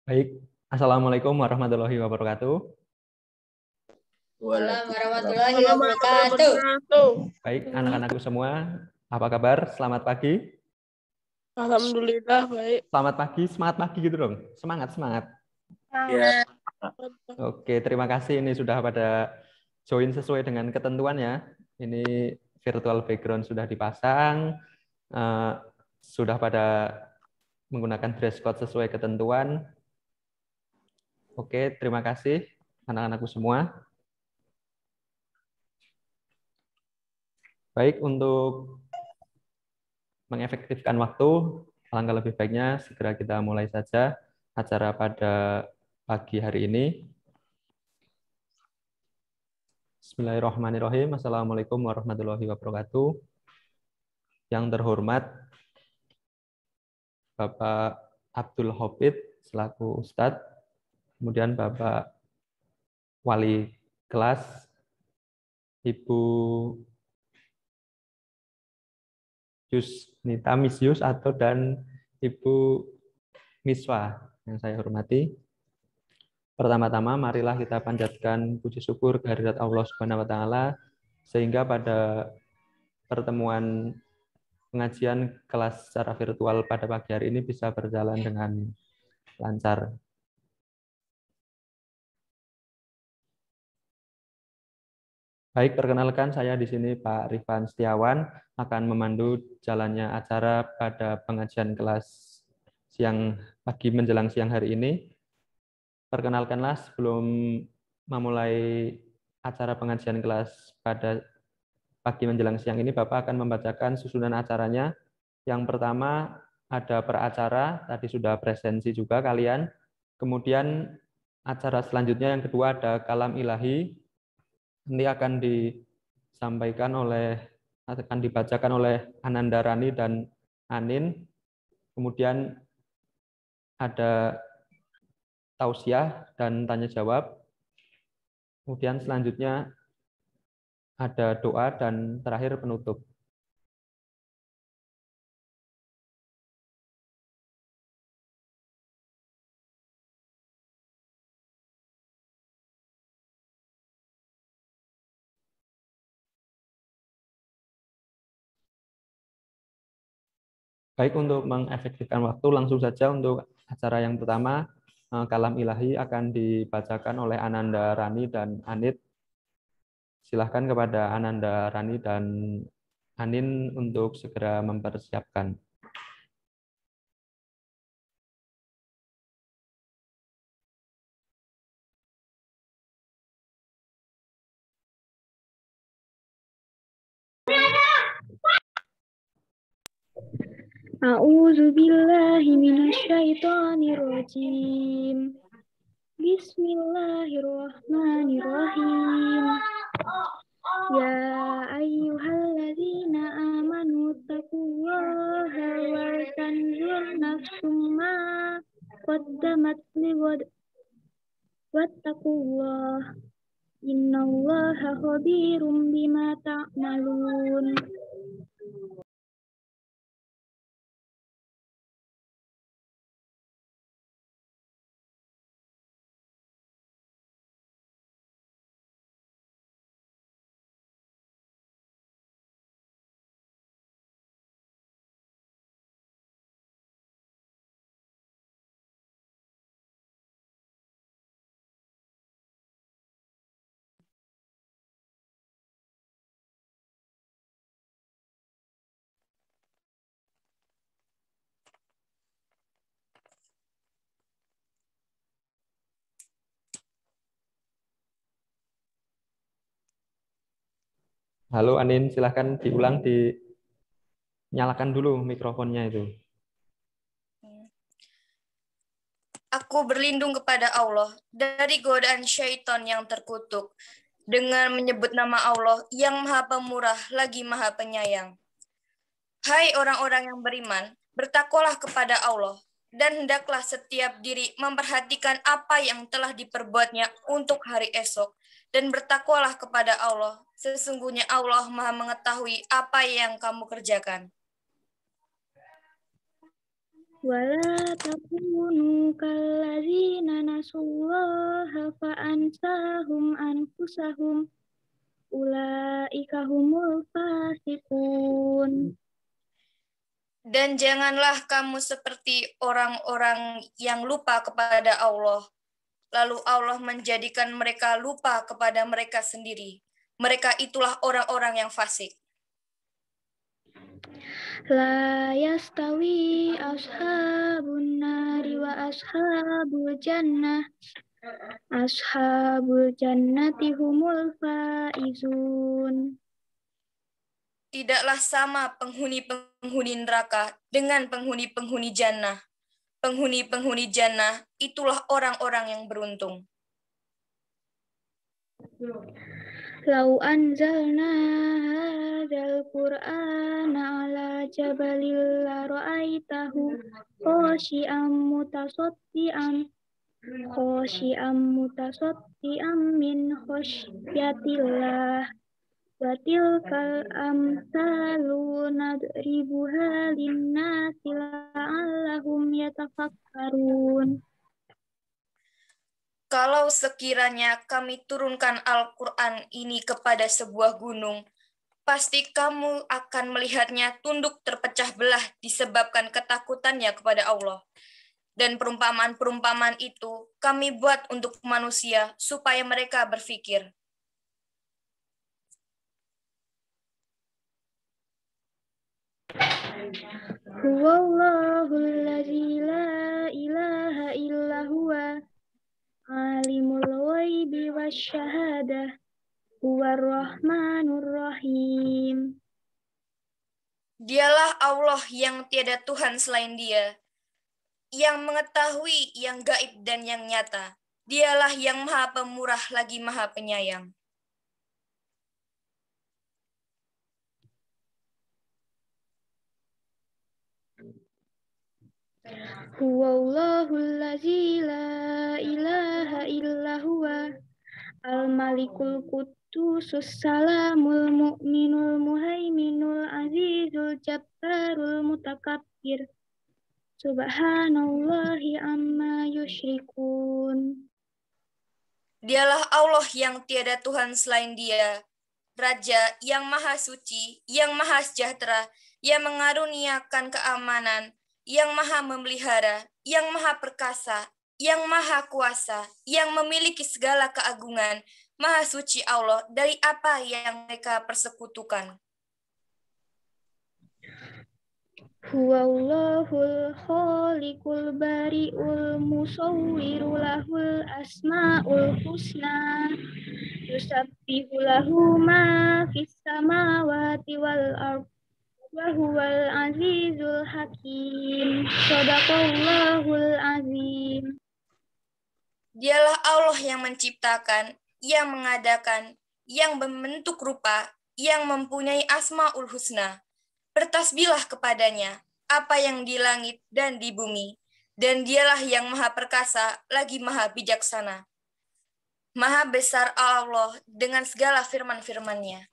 Baik, Assalamualaikum warahmatullahi wabarakatuh. Waalaikumsalam warahmatullahi wabarakatuh. Wabarakatuh. Baik, anak-anakku semua, apa kabar? Selamat pagi. Alhamdulillah baik. Selamat pagi, semangat pagi gitu dong. Semangat, semangat. Ya. Oke, terima kasih ini sudah pada join sesuai dengan ketentuan ya. Ini virtual background sudah dipasang, eh, sudah pada menggunakan dress code sesuai ketentuan. Oke, terima kasih anak-anakku semua. Baik, untuk mengefektifkan waktu, alangkah lebih baiknya segera kita mulai saja acara pada pagi hari ini. Bismillahirrahmanirrahim. Assalamualaikum warahmatullahi wabarakatuh. Yang terhormat Bapak Abdul Hafid selaku Ustadz, kemudian Bapak Wali kelas, Ibu Yusnita Misyus atau dan Ibu Miswa yang saya hormati. Pertama-tama marilah kita panjatkan puji syukur kehadirat Allah Subhanahu wa taala sehingga pada pertemuan pengajian kelas secara virtual pada pagi hari ini bisa berjalan dengan lancar. Baik, perkenalkan saya di sini Pak Rifan Setiawan akan memandu jalannya acara pada pengajian kelas siang pagi menjelang siang hari ini. Perkenalkanlah sebelum memulai acara pengajian kelas pada pagi menjelang siang ini, Bapak akan membacakan susunan acaranya. Yang pertama ada peracara, tadi sudah presensi juga kalian. Kemudian acara selanjutnya yang kedua ada kalam ilahi. Ini akan dibacakan oleh Ananda Rani dan Anin. Kemudian ada tausiah dan tanya jawab. Kemudian selanjutnya ada doa dan terakhir penutup. Baik, untuk mengefektifkan waktu langsung saja untuk acara yang pertama, kalam ilahi akan dibacakan oleh Ananda Rani dan Anit. Silahkan kepada Ananda Rani dan Anin untuk segera mempersiapkan. A'udzu billahi minasyaitonir rajim. Bismillahirrahmanirrahim. Ya ayyuhalladzina amanu taqullaha wa tanzur nafsum ma qaddamat lighad wattaqullaha innallaha khabirum bima ta'malun. Halo Anin, silahkan diulang, dinyalakan dulu mikrofonnya itu. Aku berlindung kepada Allah dari godaan syaitan yang terkutuk dengan menyebut nama Allah yang Maha Pemurah lagi Maha Penyayang. Hai orang-orang yang beriman, bertakwalah kepada Allah dan hendaklah setiap diri memperhatikan apa yang telah diperbuatnya untuk hari esok dan bertakwalah kepada Allah. Sesungguhnya Allah Maha mengetahui apa yang kamu kerjakan. Wala takunu kallazina nasullaha fa'ansahum anfusahum ulaika humul fasiqun. Dan janganlah kamu seperti orang-orang yang lupa kepada Allah, lalu Allah menjadikan mereka lupa kepada mereka sendiri. Mereka itulah orang-orang yang fasik. La yastawi ashabun nari wa ashabul jannah. Ashabul jannati humul faizun. Tidaklah sama penghuni-penghuni neraka dengan penghuni-penghuni jannah. Penghuni-penghuni jannah itulah orang-orang yang beruntung. Lau anzalna hadzal qur'ana ala jabalil la ra'aitahu khashi'an mutasaddian min khasyatillah wa tilkal amsalu nadribuha linnasi la'allahum yatafakkarun. Kalau sekiranya kami turunkan Al-Quran ini kepada sebuah gunung, pasti kamu akan melihatnya tunduk terpecah belah disebabkan ketakutannya kepada Allah. Dan perumpamaan-perumpamaan itu kami buat untuk manusia supaya mereka berpikir. Huwallahul ladzi la ilaha illa huwa alimul ghaibi wasyahadah huwar rahmanur rahim. Dialah Allah yang tiada Tuhan selain Dia, yang mengetahui yang gaib dan yang nyata. Dialah yang Maha Pemurah lagi Maha Penyayang. Huwallahul ladzi la ilaha illa huwa al-malikul qudusus salamul mu'minul muhaiminul azizul jabbarul mutakabbir. Subhanallahi amma yusyrikun. Dialah Allah yang tiada Tuhan selain Dia, Raja yang Maha Suci, yang Maha Sejahtera, yang mengaruniakan keamanan, yang Maha Memelihara, yang Maha Perkasa, yang Maha Kuasa, yang memiliki segala keagungan. Maha Suci Allah dari apa yang mereka persekutukan. Huwallahul khaliqul bari'ul musawwiru lahul asma'ul husna yusabbihu lahu ma fis samawati wal ardh wa huwal azizul hakim. Shadaqallahul azim. Dialah Allah yang menciptakan, yang mengadakan, yang membentuk rupa, yang mempunyai asmaul husna. Bertasbihlah kepadanya, apa yang di langit dan di bumi, dan dialah yang Maha Perkasa, lagi Maha Bijaksana. Maha besar Allah dengan segala firman-firman-Nya.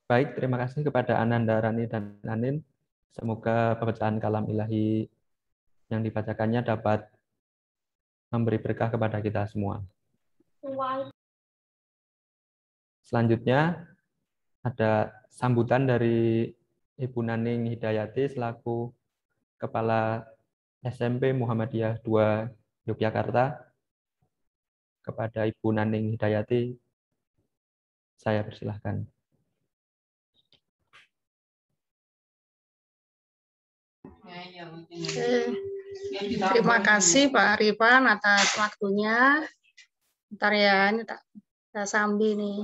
Baik, terima kasih kepada Ananda, Rani, dan Anin. Semoga pembacaan kalam ilahi yang dibacakannya dapat memberi berkah kepada kita semua. Selanjutnya ada sambutan dari Ibu Naning Hidayati selaku Kepala SMP Muhammadiyah 2 Yogyakarta. Kepada Ibu Naning Hidayati, saya persilahkan. Terima kasih Pak Arifan atas waktunya. Bentar ya, ini tak sambil nih.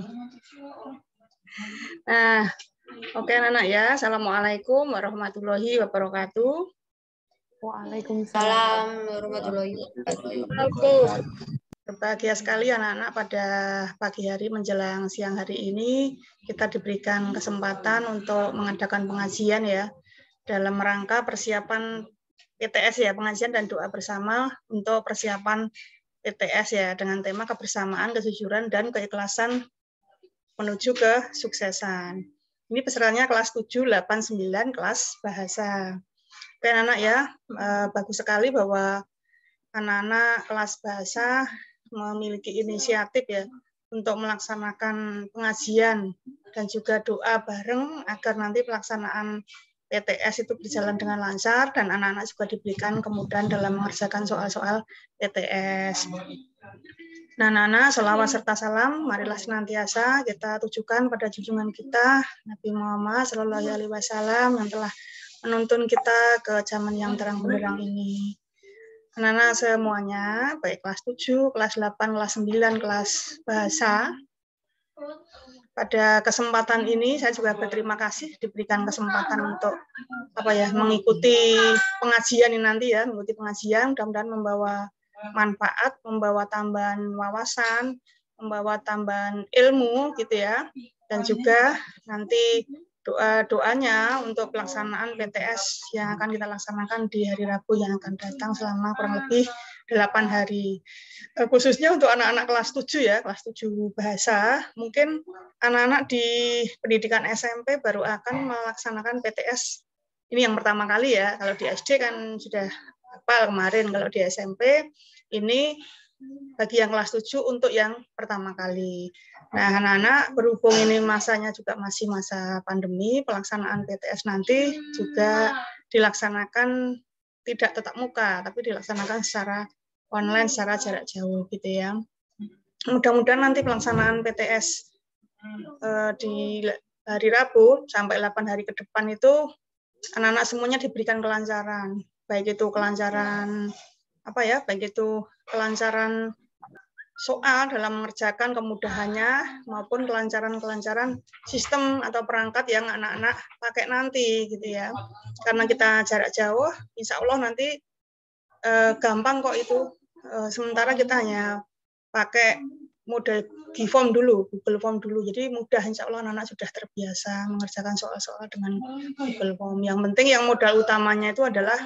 Nah, oke anak-anak ya. Assalamualaikum warahmatullahi wabarakatuh. Waalaikumsalam warahmatullahi wabarakatuh. Berbahagia sekali anak-anak pada pagi hari menjelang siang hari ini kita diberikan kesempatan untuk mengadakan pengajian ya dalam rangka persiapan PTS ya, pengajian dan doa bersama untuk persiapan PTS ya, dengan tema kebersamaan, kejujuran, dan keikhlasan menuju kesuksesan. Ini pesertanya kelas 7, 8, 9, kelas bahasa. Oke anak-anak ya, bagus sekali bahwa anak-anak kelas bahasa memiliki inisiatif ya untuk melaksanakan pengajian dan juga doa bareng agar nanti pelaksanaan PTS itu berjalan dengan lancar dan anak-anak juga diberikan kemudahan dalam mengerjakan soal-soal PTS. Nah, anak-anak, sholawat serta salam, marilah senantiasa kita tujukan pada junjungan kita, Nabi Muhammad Shallallahu Alaihi Wasallam yang telah menuntun kita ke zaman yang terang benderang ini. Anak-anak semuanya, baik kelas 7, kelas 8, kelas 9, kelas bahasa, pada kesempatan ini saya juga berterima kasih diberikan kesempatan untuk mengikuti pengajian ini nanti ya, mengikuti pengajian, mudah-mudahan membawa manfaat, membawa tambahan wawasan, membawa tambahan ilmu gitu ya, dan juga nanti doanya untuk pelaksanaan PTS yang akan kita laksanakan di hari Rabu yang akan datang selama kurang lebih 8 hari. Khususnya untuk anak-anak kelas 7 ya, kelas 7 bahasa, mungkin anak-anak di pendidikan SMP baru akan melaksanakan PTS. Ini yang pertama kali ya, kalau di SD kan sudah hafal kemarin, kalau di SMP ini bagi yang kelas 7 untuk yang pertama kali. Nah, anak-anak berhubung ini masanya juga masih masa pandemi, pelaksanaan PTS nanti juga dilaksanakan tidak tatap muka, tapi dilaksanakan secara online, secara jarak jauh gitu ya. Mudah-mudahan nanti pelaksanaan PTS di hari Rabu sampai 8 hari ke depan itu anak-anak semuanya diberikan kelancaran, baik itu kelancaran kelancaran soal dalam mengerjakan kemudahannya maupun kelancaran sistem atau perangkat yang anak-anak pakai nanti gitu ya. Karena kita jarak jauh, insya Allah nanti gampang kok itu. Sementara kita hanya pakai model G-Form dulu, Google Form dulu. Jadi mudah, insya Allah anak-anak sudah terbiasa mengerjakan soal-soal dengan Google Form. Yang penting yang modal utamanya itu adalah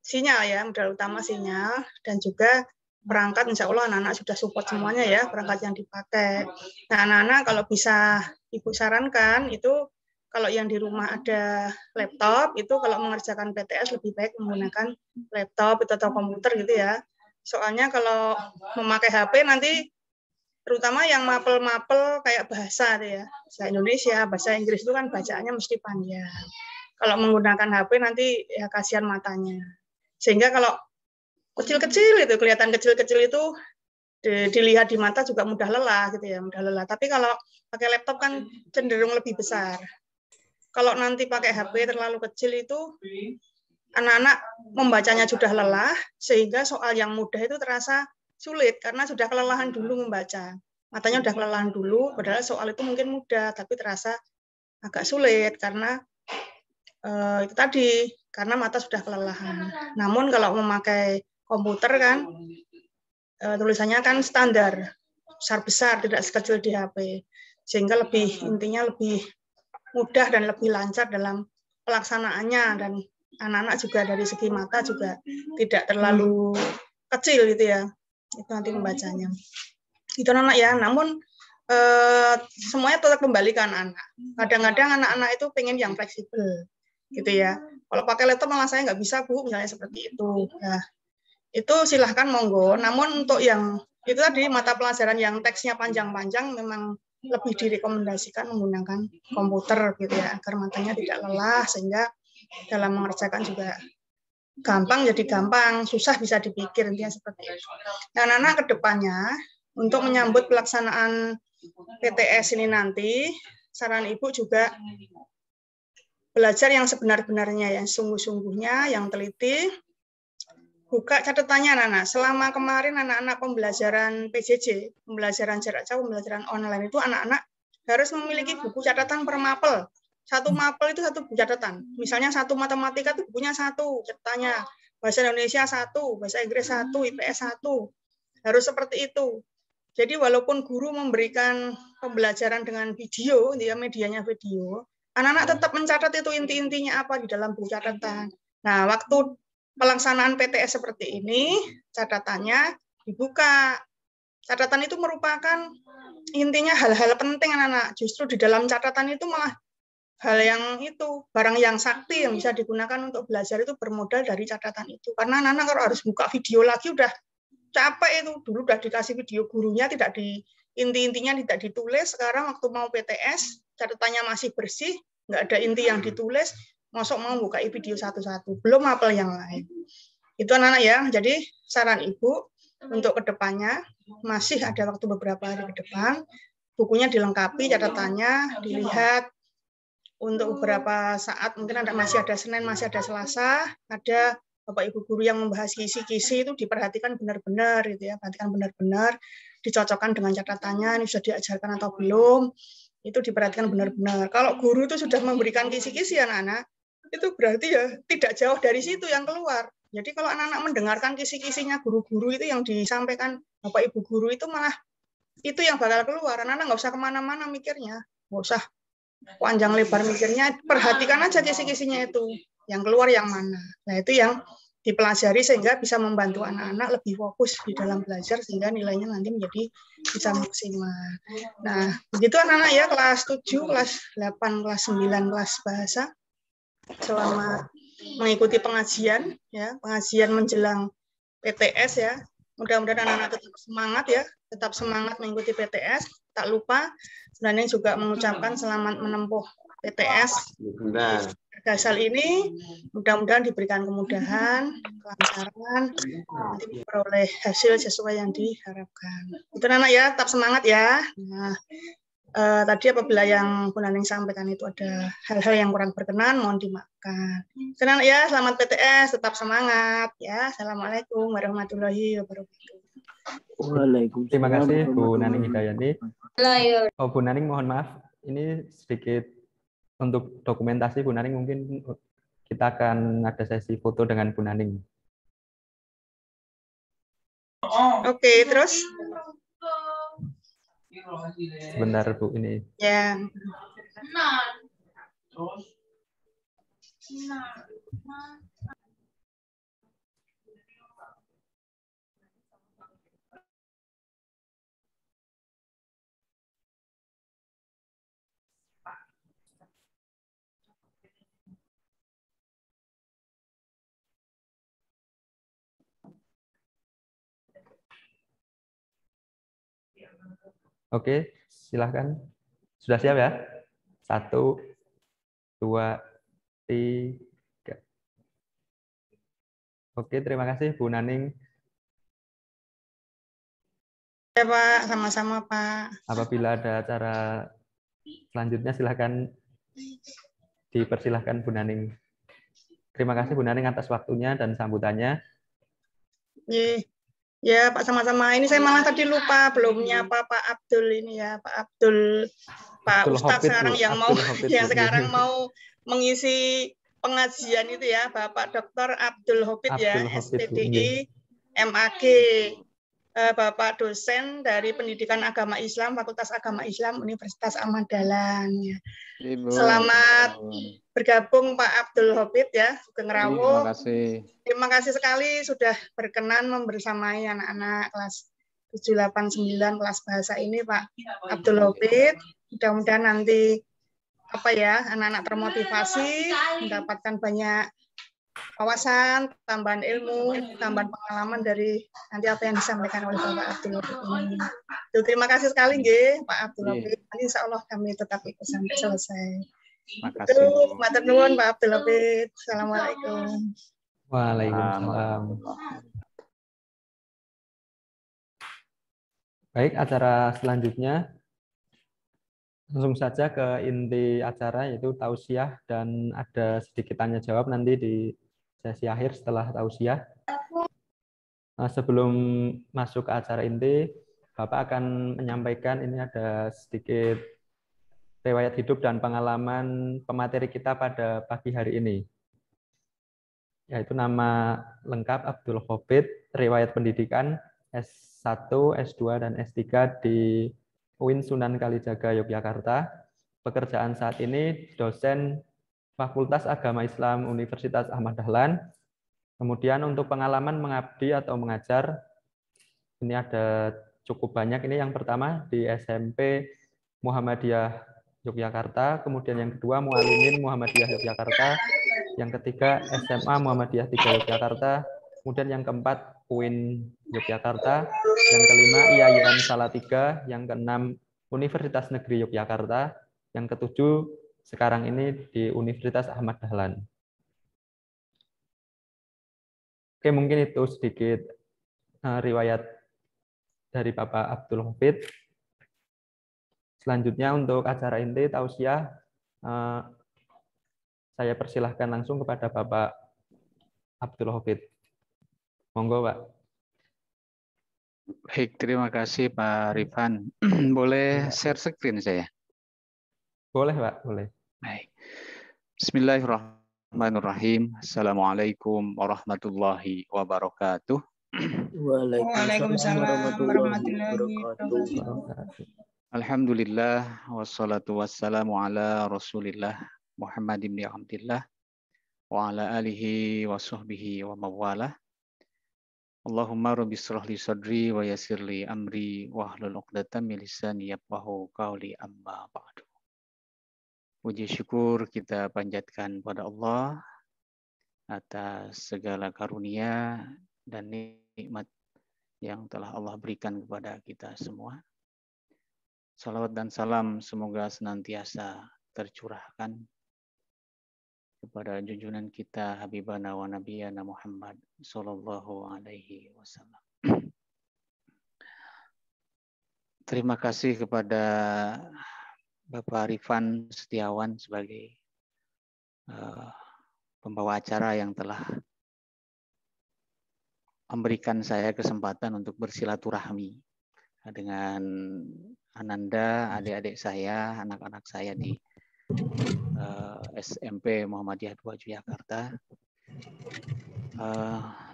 sinyal ya, modal utama sinyal, dan juga perangkat insya Allah anak-anak sudah support semuanya ya, perangkat yang dipakai. Nah anak-anak kalau bisa Ibu sarankan itu kalau yang di rumah ada laptop, itu kalau mengerjakan PTS lebih baik menggunakan laptop atau komputer gitu ya. Soalnya kalau memakai HP nanti terutama yang mapel-mapel kayak bahasa ya, bahasa Indonesia, bahasa Inggris itu kan bacaannya mesti panjang. Kalau menggunakan HP nanti ya kasihan matanya. Sehingga kalau kecil-kecil itu, kelihatan kecil-kecil itu dilihat di mata juga mudah lelah gitu ya, mudah lelah. Tapi kalau pakai laptop kan cenderung lebih besar. Kalau nanti pakai HP terlalu kecil itu anak-anak membacanya sudah lelah, sehingga soal yang mudah itu terasa sulit karena sudah kelelahan dulu membaca. Matanya sudah kelelahan dulu, padahal soal itu mungkin mudah, tapi terasa agak sulit karena itu tadi, karena mata sudah kelelahan. Namun kalau memakai komputer kan, tulisannya kan standar, besar-besar, tidak sekecil di HP. Sehingga intinya lebih mudah dan lebih lancar dalam pelaksanaannya, dan anak-anak juga dari segi mata juga tidak terlalu kecil gitu ya, itu nanti membacanya. Itu anak ya, namun semuanya tetap kembali ke anak-anak. Kadang-kadang anak-anak itu pengen yang fleksibel gitu ya. Kalau pakai laptop malah saya nggak bisa Bu, misalnya seperti itu. Nah, itu silahkan monggo. Namun untuk yang itu tadi mata pelajaran yang teksnya panjang-panjang memang lebih direkomendasikan menggunakan komputer gitu ya, agar matanya tidak lelah sehingga dalam mengerjakan juga gampang, jadi gampang, susah bisa dipikir, intinya seperti itu. Nah, anak-anak ke depannya untuk menyambut pelaksanaan PTS ini nanti, saran Ibu juga belajar yang sebenar-benarnya, yang sungguh-sungguhnya, yang teliti. Buka catatannya anak-anak. Selama kemarin anak-anak pembelajaran PJJ, pembelajaran jarak jauh, pembelajaran online itu anak-anak harus memiliki buku catatan per mapel. Satu mapel itu satu buku catatan. Misalnya satu matematika itu bukunya satu catatannya, bahasa Indonesia satu, bahasa Inggris satu, IPS satu. Harus seperti itu. Jadi walaupun guru memberikan pembelajaran dengan video, dia medianya video, anak-anak tetap mencatat itu inti-intinya apa di dalam buku catatan. Nah, waktu pelaksanaan PTS seperti ini, catatannya dibuka. Catatan itu merupakan intinya hal-hal penting anak-anak. Justru di dalam catatan itu malah hal yang itu, barang yang sakti yang bisa digunakan untuk belajar itu bermodal dari catatan itu. Karena anak-anak kalau harus buka video lagi udah capek itu. Dulu udah dikasih video gurunya, tidak di inti-intinya tidak ditulis. Sekarang waktu mau PTS, catatannya masih bersih, nggak ada inti yang ditulis, masuk mau buka video satu-satu. Belum apel yang lain. Itu anak-anak ya. Jadi saran Ibu, untuk kedepannya masih ada waktu beberapa hari ke depan, bukunya dilengkapi, catatannya dilihat untuk beberapa saat, mungkin masih ada Senin, masih ada Selasa, ada Bapak Ibu guru yang membahas kisi-kisi itu diperhatikan benar-benar gitu ya, perhatikan benar-benar, dicocokkan dengan catatannya, ini sudah diajarkan atau belum, itu diperhatikan benar-benar. Kalau guru itu sudah memberikan kisi-kisi anak-anak, itu berarti ya tidak jauh dari situ yang keluar. Jadi kalau anak-anak mendengarkan kisi-kisinya guru-guru itu yang disampaikan Bapak Ibu guru itu malah itu yang bakal keluar. Anak-anak nggak usah kemana-mana mikirnya, nggak usah panjang lebar mikirnya, perhatikan aja kisi-kisinya itu, yang keluar yang mana. Nah itu yang dipelajari sehingga bisa membantu anak-anak lebih fokus di dalam belajar sehingga nilainya nanti menjadi bisa maksimal. Nah begitu anak-anak ya kelas 7, kelas 8, kelas 9, kelas bahasa selama mengikuti pengajian ya, pengajian menjelang PTS ya. Mudah-mudahan anak-anak tetap semangat ya, tetap semangat mengikuti PTS. Tak lupa sebenarnya juga mengucapkan selamat menempuh PTS. Dasar ini mudah-mudahan diberikan kemudahan, kelancaran, nanti memperoleh hasil sesuai yang diharapkan. Itu anak ya, tetap semangat ya. Nah, tadi apabila yang Bu Naning sampaikan itu ada hal-hal yang kurang berkenan, mohon dimaafkan. Senang ya, selamat PTS, tetap semangat ya. Assalamualaikum warahmatullahi wabarakatuh. Waalaikumsalam. Terima kasih Bu Naning Hidayati. Oh Bu Naning mohon maaf, ini sedikit untuk dokumentasi Bu Naning, mungkin kita akan ada sesi foto dengan Bu Naning. Oke, terus? Sebentar Bu ini. Ya. Oke, silahkan. Sudah siap ya? 1, 2, 3. Oke, terima kasih Bu Naning. Ya Pak, sama-sama Pak. Apabila ada acara selanjutnya silahkan dipersilahkan Bu Naning. Terima kasih Bu Naning atas waktunya dan sambutannya. Ya Pak, sama-sama. Ini saya malah tadi lupa belum nyapa Pak Abdul ini ya, Pak Abdul, Pak Ustadz sekarang yang mau yang sekarang mau mengisi pengajian itu ya, Bapak Dr. Abdul Hopit ya, SPDI, MAG, Bapak dosen dari Pendidikan Agama Islam, Fakultas Agama Islam Universitas Ahmad Dahlan. Ya. Selamat bergabung Pak Abdul Hopit ya, Sugeng Rawo. Terima kasih. Terima kasih sekali sudah berkenan membersamai anak-anak kelas 7, 8, 9 kelas bahasa ini Pak Abdul Hopit. Mudah-mudahan nanti anak-anak termotivasi, mendapatkan banyak wawasan, tambahan ilmu, tambahan pengalaman dari nanti apa yang disampaikan oleh Bapak Abdul Hopit ini. Terima kasih sekali nggih Pak Abdul Hopit. Nanti insya Allah kami tetap ikut sampai selesai. Makasih. Matur nuwun Pak Abdul Hopit. Assalamualaikum. Waalaikumsalam. Baik, acara selanjutnya langsung saja ke inti acara yaitu tausiah dan ada sedikit tanya jawab nanti di sesi akhir setelah tausiah. Sebelum masuk ke acara inti, Bapak akan menyampaikan ini ada sedikit riwayat hidup dan pengalaman pemateri kita pada pagi hari ini. Yaitu nama lengkap Abdul Hopit, riwayat pendidikan S1, S2, dan S3 di UIN Sunan Kalijaga, Yogyakarta. Pekerjaan saat ini dosen Fakultas Agama Islam Universitas Ahmad Dahlan. Kemudian untuk pengalaman mengabdi atau mengajar, Ini ada cukup banyak. Ini yang pertama di SMP Muhammadiyah Yogyakarta, kemudian yang kedua Mualimin Muhammadiyah Yogyakarta, yang ketiga SMA Muhammadiyah 3 Yogyakarta, kemudian yang keempat UIN Yogyakarta, yang kelima IAIN Salatiga, yang keenam Universitas Negeri Yogyakarta, yang ketujuh sekarang ini di Universitas Ahmad Dahlan. Oke, mungkin itu sedikit riwayat dari Bapak Abdul Hafid. Selanjutnya untuk acara inti tausiah, saya persilahkan langsung kepada Bapak Abdul Hafid. Monggo, Pak. Baik, terima kasih Pak Rifan. Boleh share screen saya? Boleh, Pak, boleh. Baik. Bismillahirrahmanirrahim. Assalamualaikum warahmatullahi wabarakatuh. Waalaikumsalam warahmatullahi wabarakatuh. Alhamdulillah wassalatu wassalamu ala Rasulillah Muhammad ibn Abdillah wa ala alihi wa sahbihi wa mawalah. Allahumma rabbi shrah li sadri wa yassir li amri wa hlul 'uqdatam min lisani yafqahu qawli, amma ba'du. Puji syukur kita panjatkan pada Allah atas segala karunia dan nikmat yang telah Allah berikan kepada kita semua. Salawat dan salam semoga senantiasa tercurahkan kepada junjungan kita Habibana wa Nabiyana Muhammad sallallahu alaihi wasallam. Terima kasih kepada Bapak Rifan Setiawan sebagai pembawa acara yang telah memberikan saya kesempatan untuk bersilaturahmi dengan Ananda, adik-adik saya, anak-anak saya di SMP Muhammadiyah 2 Yogyakarta.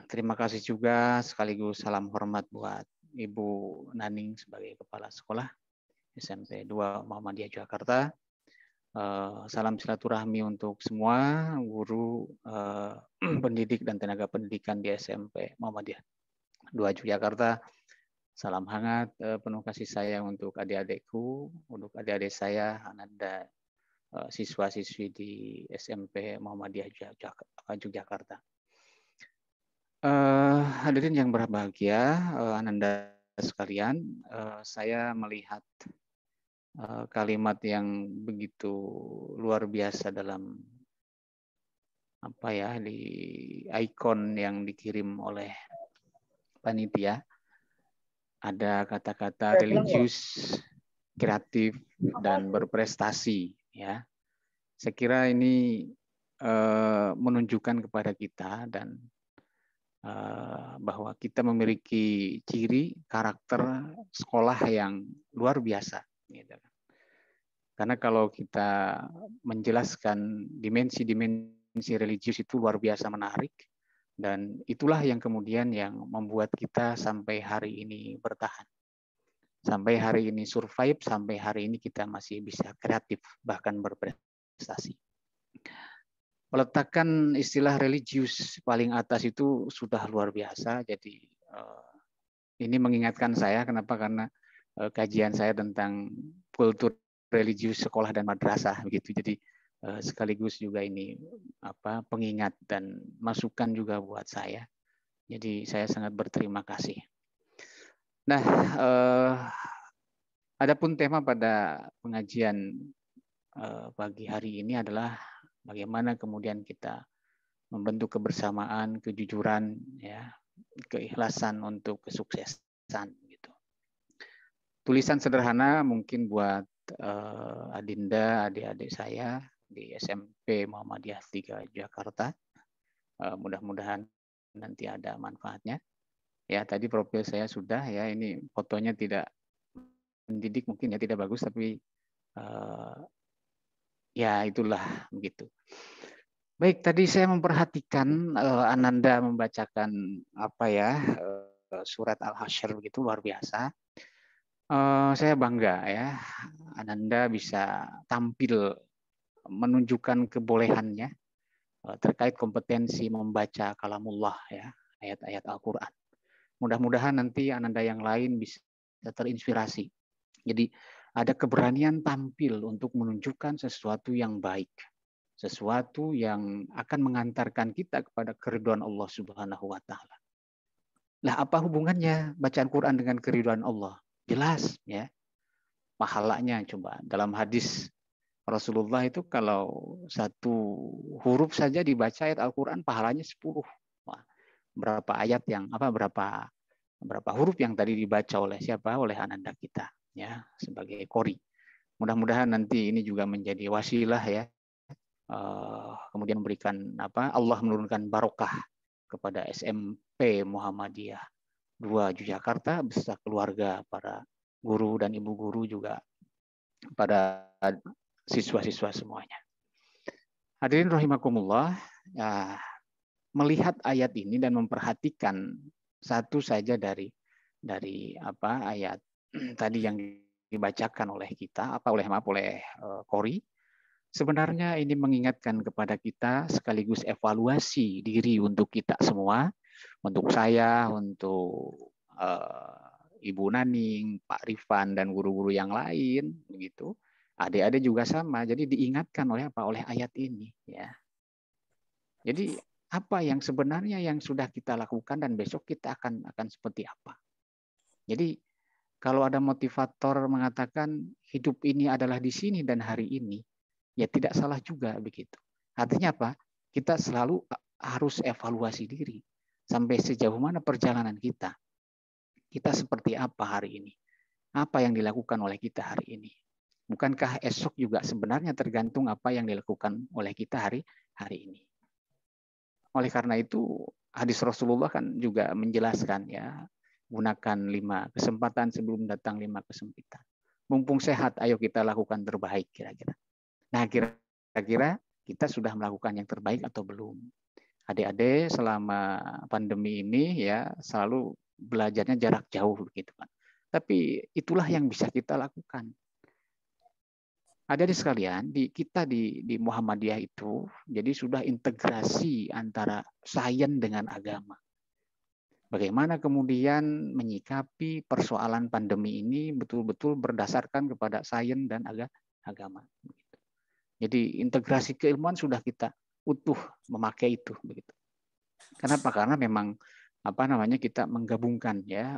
Terima kasih juga sekaligus salam hormat buat Ibu Naning sebagai Kepala Sekolah SMP 2 Muhammadiyah Jakarta. Salam silaturahmi untuk semua guru, pendidik dan tenaga pendidikan di SMP Muhammadiyah 2 Yogyakarta. Salam hangat, penuh kasih sayang untuk adik-adikku, untuk adik-adik saya, Ananda, siswa-siswi di SMP Muhammadiyah Yogyakarta. Hadirin yang berbahagia, Ananda sekalian, saya melihat kalimat yang begitu luar biasa dalam di ikon yang dikirim oleh panitia. Ada kata-kata religius, kreatif, dan berprestasi. Ya, saya kira ini menunjukkan kepada kita dan bahwa kita memiliki ciri karakter sekolah yang luar biasa. Gitu. Karena kalau kita menjelaskan dimensi-dimensi religius itu luar biasa menarik, dan itulah yang kemudian yang membuat kita sampai hari ini bertahan. Sampai hari ini survive, sampai hari ini kita masih bisa kreatif, bahkan berprestasi. Meletakkan istilah religius paling atas itu sudah luar biasa. Jadi ini mengingatkan saya, kenapa? Karena kajian saya tentang kultur religius sekolah dan madrasah begitu. Jadi sekaligus juga ini pengingat dan masukan juga buat saya. Jadi saya sangat berterima kasih. Nah, adapun tema pada pengajian pagi hari ini adalah bagaimana kemudian kita membentuk kebersamaan, kejujuran, ya, keikhlasan untuk kesuksesan. Gitu. Tulisan sederhana mungkin buat Adinda, adik-adik saya di SMP Muhammadiyah 3 Jakarta. Mudah-mudahan nanti ada manfaatnya. Ya, tadi profil saya sudah, ya, ini fotonya tidak mendidik mungkin, ya, tidak bagus, tapi ya itulah begitu. Baik, tadi saya memperhatikan Ananda membacakan surat Al-Hasyr begitu, luar biasa. Saya bangga, ya, Ananda bisa tampil menunjukkan kebolehannya terkait kompetensi membaca kalamullah, ya, ayat-ayat Al-Quran. Mudah-mudahan nanti Ananda yang lain bisa terinspirasi. Jadi ada keberanian tampil untuk menunjukkan sesuatu yang baik, sesuatu yang akan mengantarkan kita kepada keridhaan Allah Subhanahu wa taala. Lah apa hubungannya bacaan Quran dengan keridhaan Allah? Jelas ya. Pahalanya coba dalam hadis Rasulullah itu kalau satu huruf saja dibaca ayat Al-Qur'an pahalanya 10. Wah, berapa ayat yang berapa huruf yang tadi dibaca oleh siapa? Oleh Ananda kita ya sebagai qori. Mudah-mudahan nanti ini juga menjadi wasilah ya. Kemudian memberikan Allah menurunkan barokah kepada SMP Muhammadiyah 2 Yogyakarta beserta keluarga, para guru dan ibu guru juga pada siswa-siswa semuanya. Hadirin rahimakumullah, ya, melihat ayat ini dan memperhatikan satu saja dari ayat tadi yang dibacakan oleh kita, oleh qori, sebenarnya ini mengingatkan kepada kita sekaligus evaluasi diri untuk kita semua, untuk saya, untuk Ibu Naning, Pak Rifan dan guru-guru yang lain, begitu. Adik-adik juga sama. Jadi diingatkan oleh ayat ini, ya. Jadi apa yang sebenarnya yang sudah kita lakukan dan besok kita akan seperti apa. Jadi kalau ada motivator mengatakan hidup ini adalah di sini dan hari ini, ya tidak salah juga begitu. Artinya apa? Kita selalu harus evaluasi diri. Sampai sejauh mana perjalanan kita. Kita seperti apa hari ini? Apa yang dilakukan oleh kita hari ini? Bukankah esok juga sebenarnya tergantung apa yang dilakukan oleh kita hari ini? Oleh karena itu, hadis Rasulullah kan juga menjelaskan ya, gunakan 5 kesempatan sebelum datang 5 kesempitan. Mumpung sehat, ayo kita lakukan terbaik kira-kira. Nah, kira-kira kita sudah melakukan yang terbaik atau belum? Adik-adik selama pandemi ini ya selalu belajarnya jarak jauh begitu kan. Tapi itulah yang bisa kita lakukan. Adik-adik sekalian, kita di Muhammadiyah itu jadi sudah integrasi antara sains dengan agama. Bagaimana kemudian menyikapi persoalan pandemi ini betul-betul berdasarkan kepada sains dan agama. Jadi integrasi keilmuan sudah kita utuh memakai itu begitu. Kenapa? Karena memang kita menggabungkan ya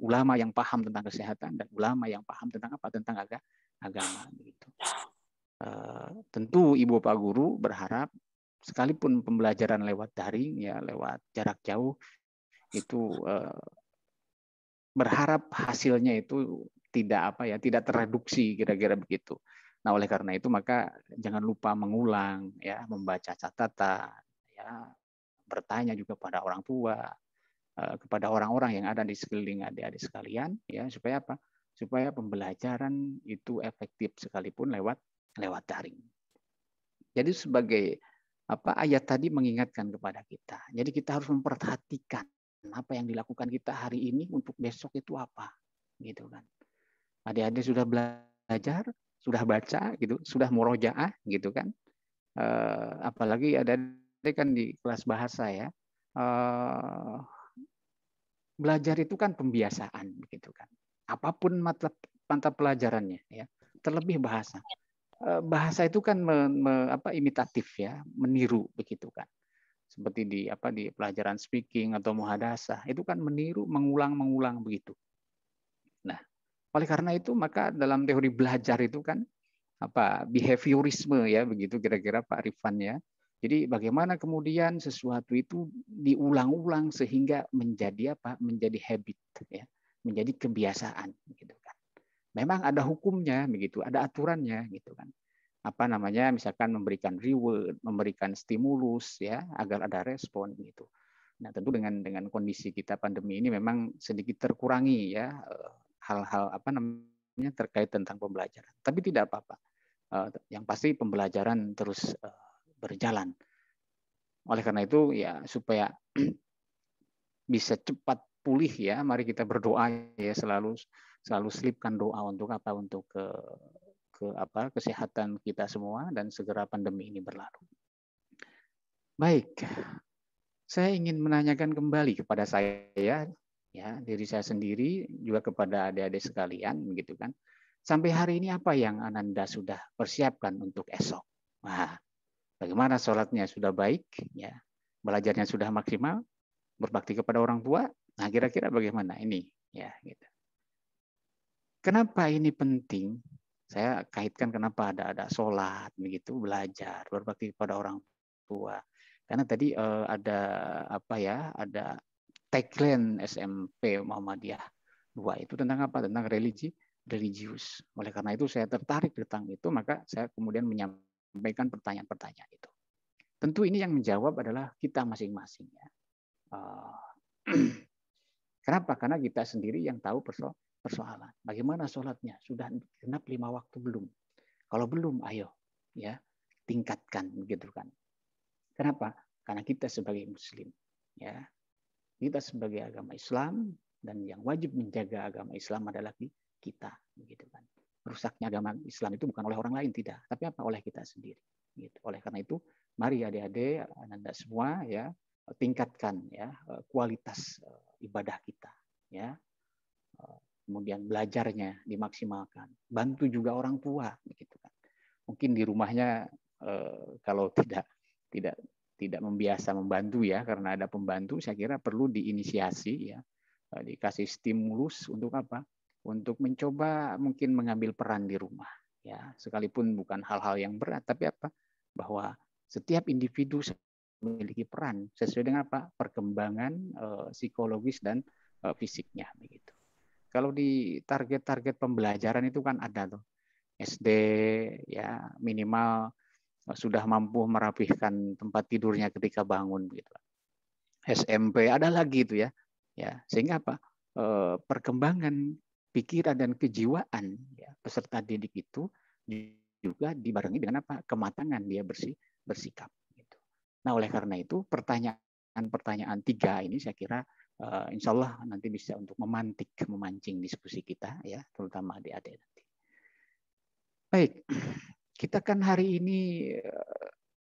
ulama yang paham tentang kesehatan dan ulama yang paham tentang agama begitu. Tentu Ibu Pak Guru berharap sekalipun pembelajaran lewat daring ya lewat jarak jauh itu berharap hasilnya itu tidak terreduksi kira-kira begitu. Nah, oleh karena itu maka jangan lupa mengulang ya, membaca catatan ya, bertanya juga pada orang tua, kepada orang-orang yang ada di sekeliling adik-adik sekalian ya, supaya apa? Supaya pembelajaran itu efektif sekalipun lewat daring. Jadi sebagai ayat tadi mengingatkan kepada kita. Jadi kita harus memperhatikan apa yang dilakukan kita hari ini untuk besok itu apa, gitu kan. Adik-adik sudah belajar, sudah baca, gitu, sudah murojaah, gitu kan. Apalagi ada kan di kelas bahasa ya. Belajar itu kan pembiasaan, gitu kan. Apapun mata pelajarannya, ya. Terlebih bahasa. Bahasa itu kan imitatif ya, meniru, begitu kan. Seperti di pelajaran speaking atau muhadasah itu kan meniru, mengulang begitu. Nah, oleh karena itu maka dalam teori belajar itu kan behaviorisme ya begitu kira-kira Pak Rifan ya. Jadi bagaimana kemudian sesuatu itu diulang-ulang sehingga menjadi menjadi habit ya, menjadi kebiasaan gitu kan. Memang ada hukumnya begitu, ada aturannya gitu kan. Misalkan memberikan reward, memberikan stimulus ya agar ada respon gitu. Nah, tentu dengan kondisi kita pandemi ini memang sedikit terkurangi ya hal-hal terkait tentang pembelajaran. Tapi tidak apa-apa. Yang pasti pembelajaran terus berjalan. Oleh karena itu ya supaya bisa cepat pulih ya, mari kita berdoa ya, selalu selipkan doa untuk kesehatan kita semua dan segera pandemi ini berlalu. Baik. Saya ingin menanyakan kembali kepada saya, ya, diri saya sendiri, juga kepada adik-adik sekalian, begitu kan. Sampai hari ini apa yang Ananda sudah persiapkan untuk esok? Nah, bagaimana sholatnya sudah baik, ya, belajarnya sudah maksimal, berbakti kepada orang tua. Nah, kira-kira bagaimana ini, ya, gitu. Kenapa ini penting? Saya kaitkan kenapa ada sholat, begitu, belajar, berbakti kepada orang tua. Karena tadi ada apa ya, ada tagline SMP Muhammadiyah 2 itu tentang apa? Tentang religius. Oleh karena itu saya tertarik tentang itu, maka saya kemudian menyampaikan pertanyaan-pertanyaan itu. Tentu ini yang menjawab adalah kita masing-masing, ya. Kenapa? Karena kita sendiri yang tahu persoalan. Bagaimana sholatnya? Sudah genap 5 waktu belum? Kalau belum, ayo, ya, tingkatkan, begitu kan? Kenapa? Karena kita sebagai Muslim, ya, kita sebagai agama Islam, dan yang wajib menjaga agama Islam adalah kita, begitu kan? Rusaknya agama Islam itu bukan oleh orang lain, tidak, tapi apa? Oleh kita sendiri. Gitu. Oleh karena itu, mari adik-adik, Anda semua, ya, tingkatkan, ya, kualitas ibadah kita, ya. Kemudian belajarnya dimaksimalkan, bantu juga orang tua, begitu kan. Mungkin di rumahnya kalau tidak membiasa membantu, ya, karena ada pembantu, saya kira perlu diinisiasi, ya, dikasih stimulus untuk apa? Untuk mencoba mungkin mengambil peran di rumah, ya, sekalipun bukan hal-hal yang berat, tapi apa? Bahwa setiap individu memiliki peran sesuai dengan apa? Perkembangan psikologis dan fisiknya, begitu. Kalau di target-target pembelajaran itu kan ada tuh SD, ya, minimal sudah mampu merapihkan tempat tidurnya ketika bangun, gitu. SMP ada lagi itu, ya, sehingga apa? Perkembangan pikiran dan kejiwaan, ya, peserta didik itu juga dibarengi dengan apa? Kematangan dia bersikap. Gitu. Nah, oleh karena itu pertanyaan 3 ini saya kira insya Allah nanti bisa untuk memancing diskusi kita, ya, terutama adik-adik nanti. Baik, kita kan hari ini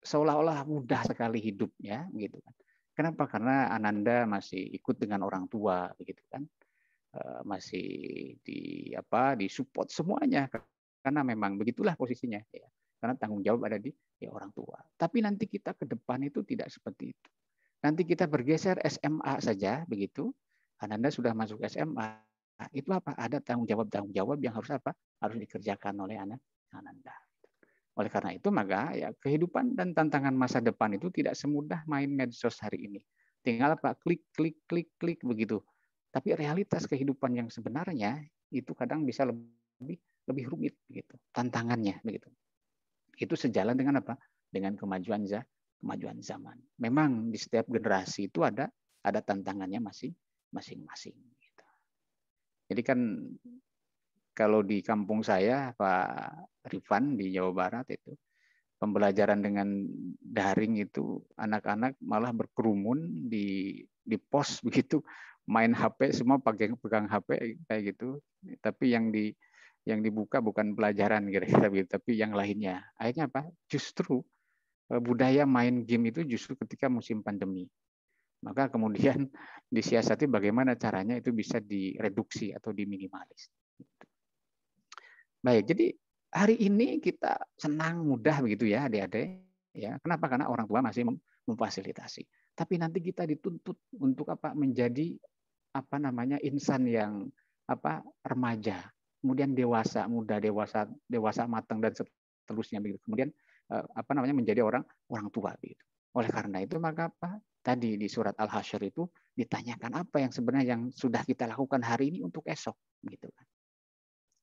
seolah-olah mudah sekali hidupnya, gitu kan. Kenapa? Karena Ananda masih ikut dengan orang tua, begitu kan. Masih disupport semuanya, karena memang begitulah posisinya, ya. Karena tanggung jawab ada di orang tua. Tapi nanti kita ke depan itu tidak seperti itu. Nanti kita bergeser SMA saja, begitu. Ananda sudah masuk SMA, itu apa? Ada tanggung jawab yang harus apa? Harus dikerjakan oleh Ananda. Oleh karena itu, maka ya kehidupan dan tantangan masa depan itu tidak semudah main medsos hari ini. Tinggal apa? Klik begitu. Tapi realitas kehidupan yang sebenarnya itu kadang bisa lebih rumit, begitu. Tantangannya, begitu. Itu sejalan dengan apa? Dengan kemajuan zaman. Memang di setiap generasi itu ada tantangannya masing-masing. Gitu. Jadi kan kalau di kampung saya, Pak Rifan, di Jawa Barat itu, pembelajaran dengan daring itu anak-anak malah berkerumun di pos, begitu, main HP, semua pegang HP kayak gitu. Tapi yang dibuka bukan pelajaran kira-kira begitu, tapi yang lainnya. Akhirnya apa? Justru budaya main game itu justru ketika musim pandemi. Maka kemudian disiasati bagaimana caranya itu bisa direduksi atau diminimalis. Baik, jadi hari ini kita senang mudah begitu, ya, adik-adik. Ya, kenapa? Karena orang tua masih memfasilitasi. Tapi nanti kita dituntut untuk apa? Menjadi insan yang remaja, kemudian dewasa, muda, dewasa matang dan seterusnya begitu. Kemudian menjadi orang tua begitu. Oleh karena itu, maka tadi di surat Al-Hasyr itu ditanyakan apa yang sebenarnya yang sudah kita lakukan hari ini untuk esok, gitu kan.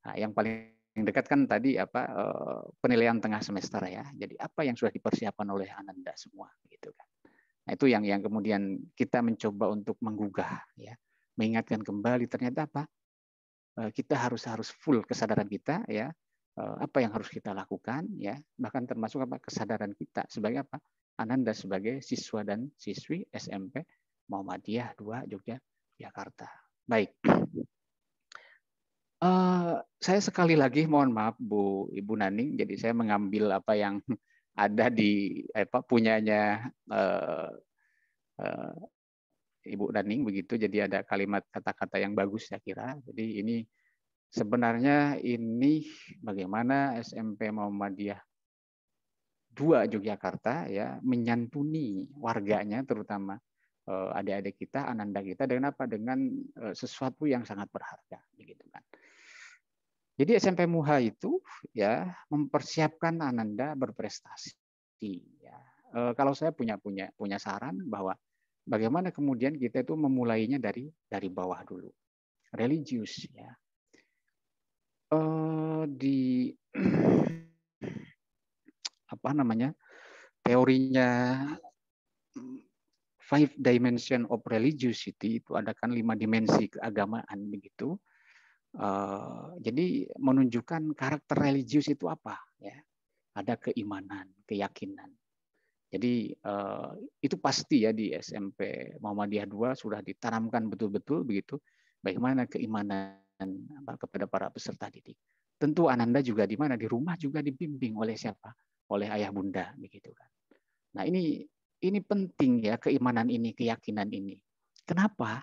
Nah, yang paling dekat kan tadi penilaian tengah semester, ya. Jadi apa yang sudah dipersiapkan oleh Ananda semua, gitu kan. Nah, itu yang kemudian kita mencoba untuk menggugah, ya, mengingatkan kembali ternyata kita harus full kesadaran kita, ya. Apa yang harus kita lakukan, ya, bahkan termasuk kesadaran kita sebagai Ananda sebagai siswa dan siswi SMP Muhammadiyah 2 Yogyakarta. Baik, saya sekali lagi mohon maaf Ibu Naning, jadi saya mengambil apa yang ada di punyanya Ibu Daning begitu. Jadi ada kalimat kata-kata yang bagus saya kira. Jadi ini sebenarnya ini bagaimana SMP Muhammadiyah 2 Yogyakarta ya menyantuni warganya, terutama adik-adik kita, ananda kita dengan apa? Dengan sesuatu yang sangat berharga begitu kan. Jadi SMP Muha itu ya mempersiapkan ananda berprestasi ya. Kalau saya punya saran bahwa bagaimana kemudian kita itu memulainya dari bawah dulu. Religius ya. Di apa namanya? Teorinya 5 dimension of religiosity itu ada kan 5 dimensi keagamaan begitu. Jadi menunjukkan karakter religius itu apa ya. Ada keimanan, keyakinan. Jadi itu pasti ya di SMP Muhammadiyah 2 sudah ditanamkan betul-betul begitu bagaimana keimanan kepada para peserta didik. Tentu ananda juga di mana, di rumah juga dibimbing oleh siapa? Oleh ayah bunda begitu kan. Nah, ini penting ya, keimanan ini, keyakinan ini. Kenapa?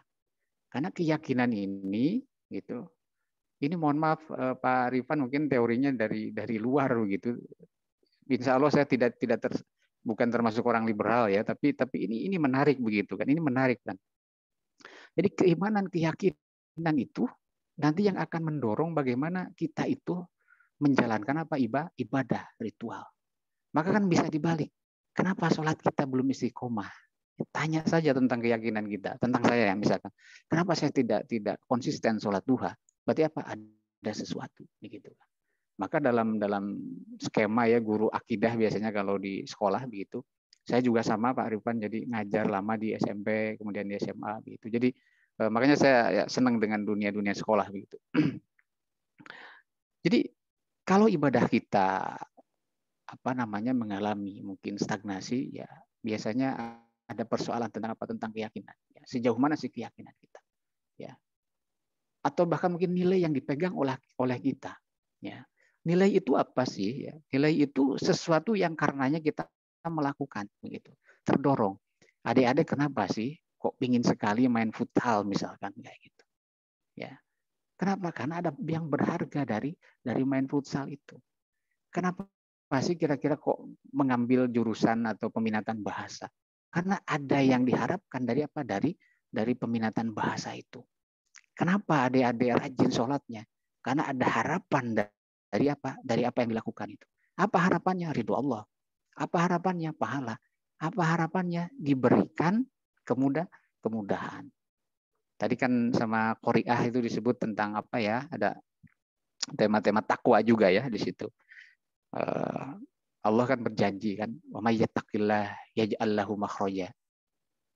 Karena keyakinan ini gitu. Ini mohon maaf Pak Rifan mungkin teorinya dari luar begitu. Insya Allah saya bukan termasuk orang liberal ya, tapi ini menarik begitu kan. Ini menarik kan. Jadi keimanan, keyakinan itu nanti yang akan mendorong bagaimana kita itu menjalankan apa? Ibadah, ritual. Maka kan bisa dibalik. Kenapa sholat kita belum istiqomah? Tanya saja tentang keyakinan kita, tentang saya ya misalkan. Kenapa saya tidak konsisten sholat duha? Berarti apa? Ada sesuatu begitu. Maka dalam skema ya guru akidah biasanya kalau di sekolah begitu. Saya juga sama Pak Rifan, jadi ngajar lama di SMP, kemudian di SMA begitu. Jadi makanya saya ya senang dengan dunia sekolah begitu. Jadi kalau ibadah kita mengalami mungkin stagnasi ya biasanya ada persoalan tentang keyakinan ya. Sejauh mana sih keyakinan kita ya, atau bahkan mungkin nilai yang dipegang oleh kita ya. Nilai itu apa sih ya? Nilai itu sesuatu yang karenanya kita melakukan begitu, terdorong. Adik-adik kenapa sih kok pingin sekali main futsal misalkan kayak gitu ya. Kenapa? Karena ada yang berharga dari main futsal itu. Kenapa masih kira-kira kok mengambil jurusan atau peminatan bahasa? Karena ada yang diharapkan dari apa? Dari peminatan bahasa itu. Kenapa adik-adik rajin sholatnya? Karena ada harapan dari apa? Dari apa yang dilakukan itu. Apa harapannya? Ridho Allah. Apa harapannya? Pahala. Apa harapannya? Diberikan kemudahan. Tadi kan sama Qori'ah itu disebut tentang apa ya? Ada tema-tema takwa juga ya di situ. Allah kan berjanji kan, wa may yattaqillah yaj'al lahu makhraja.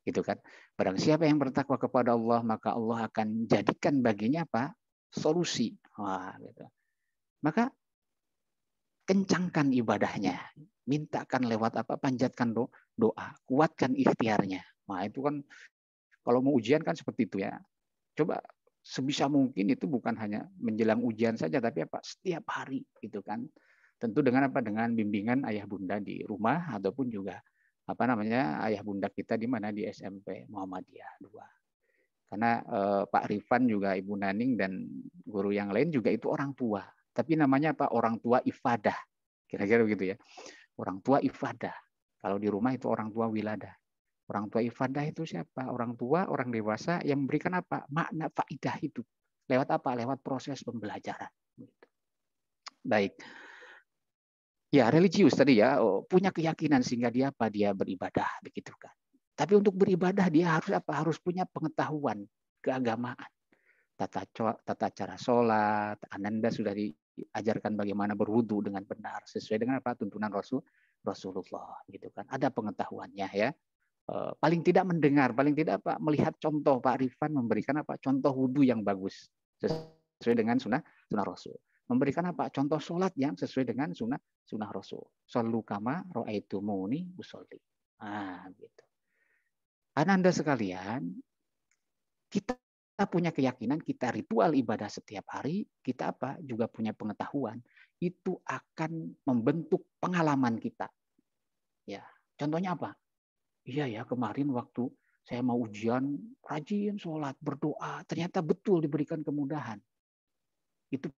Gitu kan. Barang siapa yang bertakwa kepada Allah, maka Allah akan jadikan baginya apa? Solusi. Wah, gitu. Maka kencangkan ibadahnya, mintakan lewat apa? Panjatkan doa, kuatkan ikhtiarnya. Nah, itu kan kalau mau ujian kan seperti itu ya. Coba sebisa mungkin itu bukan hanya menjelang ujian saja, tapi apa? Setiap hari gitu kan. Tentu dengan apa? Dengan bimbingan ayah bunda di rumah ataupun juga ayah bunda kita di mana di SMP Muhammadiyah 2. Karena Pak Rifan juga Ibu Naning dan guru yang lain juga itu orang tua. Tapi namanya apa? Orang tua ifadah. Kira-kira begitu ya. Orang tua ifadah. Kalau di rumah itu orang tua wiladah. Orang tua ifadah itu siapa? Orang tua, orang dewasa yang memberikan apa? Makna faidah itu. Lewat apa? Lewat proses pembelajaran. Baik. Ya, religius tadi ya, punya keyakinan sehingga dia apa? Dia beribadah begitu kan. Tapi untuk beribadah dia harus apa? Harus punya pengetahuan keagamaan. Tata cara sholat, ananda sudah diajarkan bagaimana berwudu dengan benar sesuai dengan apa? Tuntunan Rasulullah gitu kan. Ada pengetahuannya ya. Paling tidak mendengar, paling tidak apa? Melihat contoh Pak Rifan memberikan apa? Contoh wudu yang bagus sesuai dengan sunnah Rasul. Memberikan apa? Contoh sholat yang sesuai dengan sunnah Rasul. Shollu kama ra'aitumuni usolli. Gitu. Ananda sekalian, kita punya keyakinan, kita ritual ibadah setiap hari, kita apa? Juga punya pengetahuan. Itu akan membentuk pengalaman kita. Ya, contohnya apa? Iya ya, kemarin waktu saya mau ujian, rajin sholat, berdoa, ternyata betul diberikan kemudahan. Itu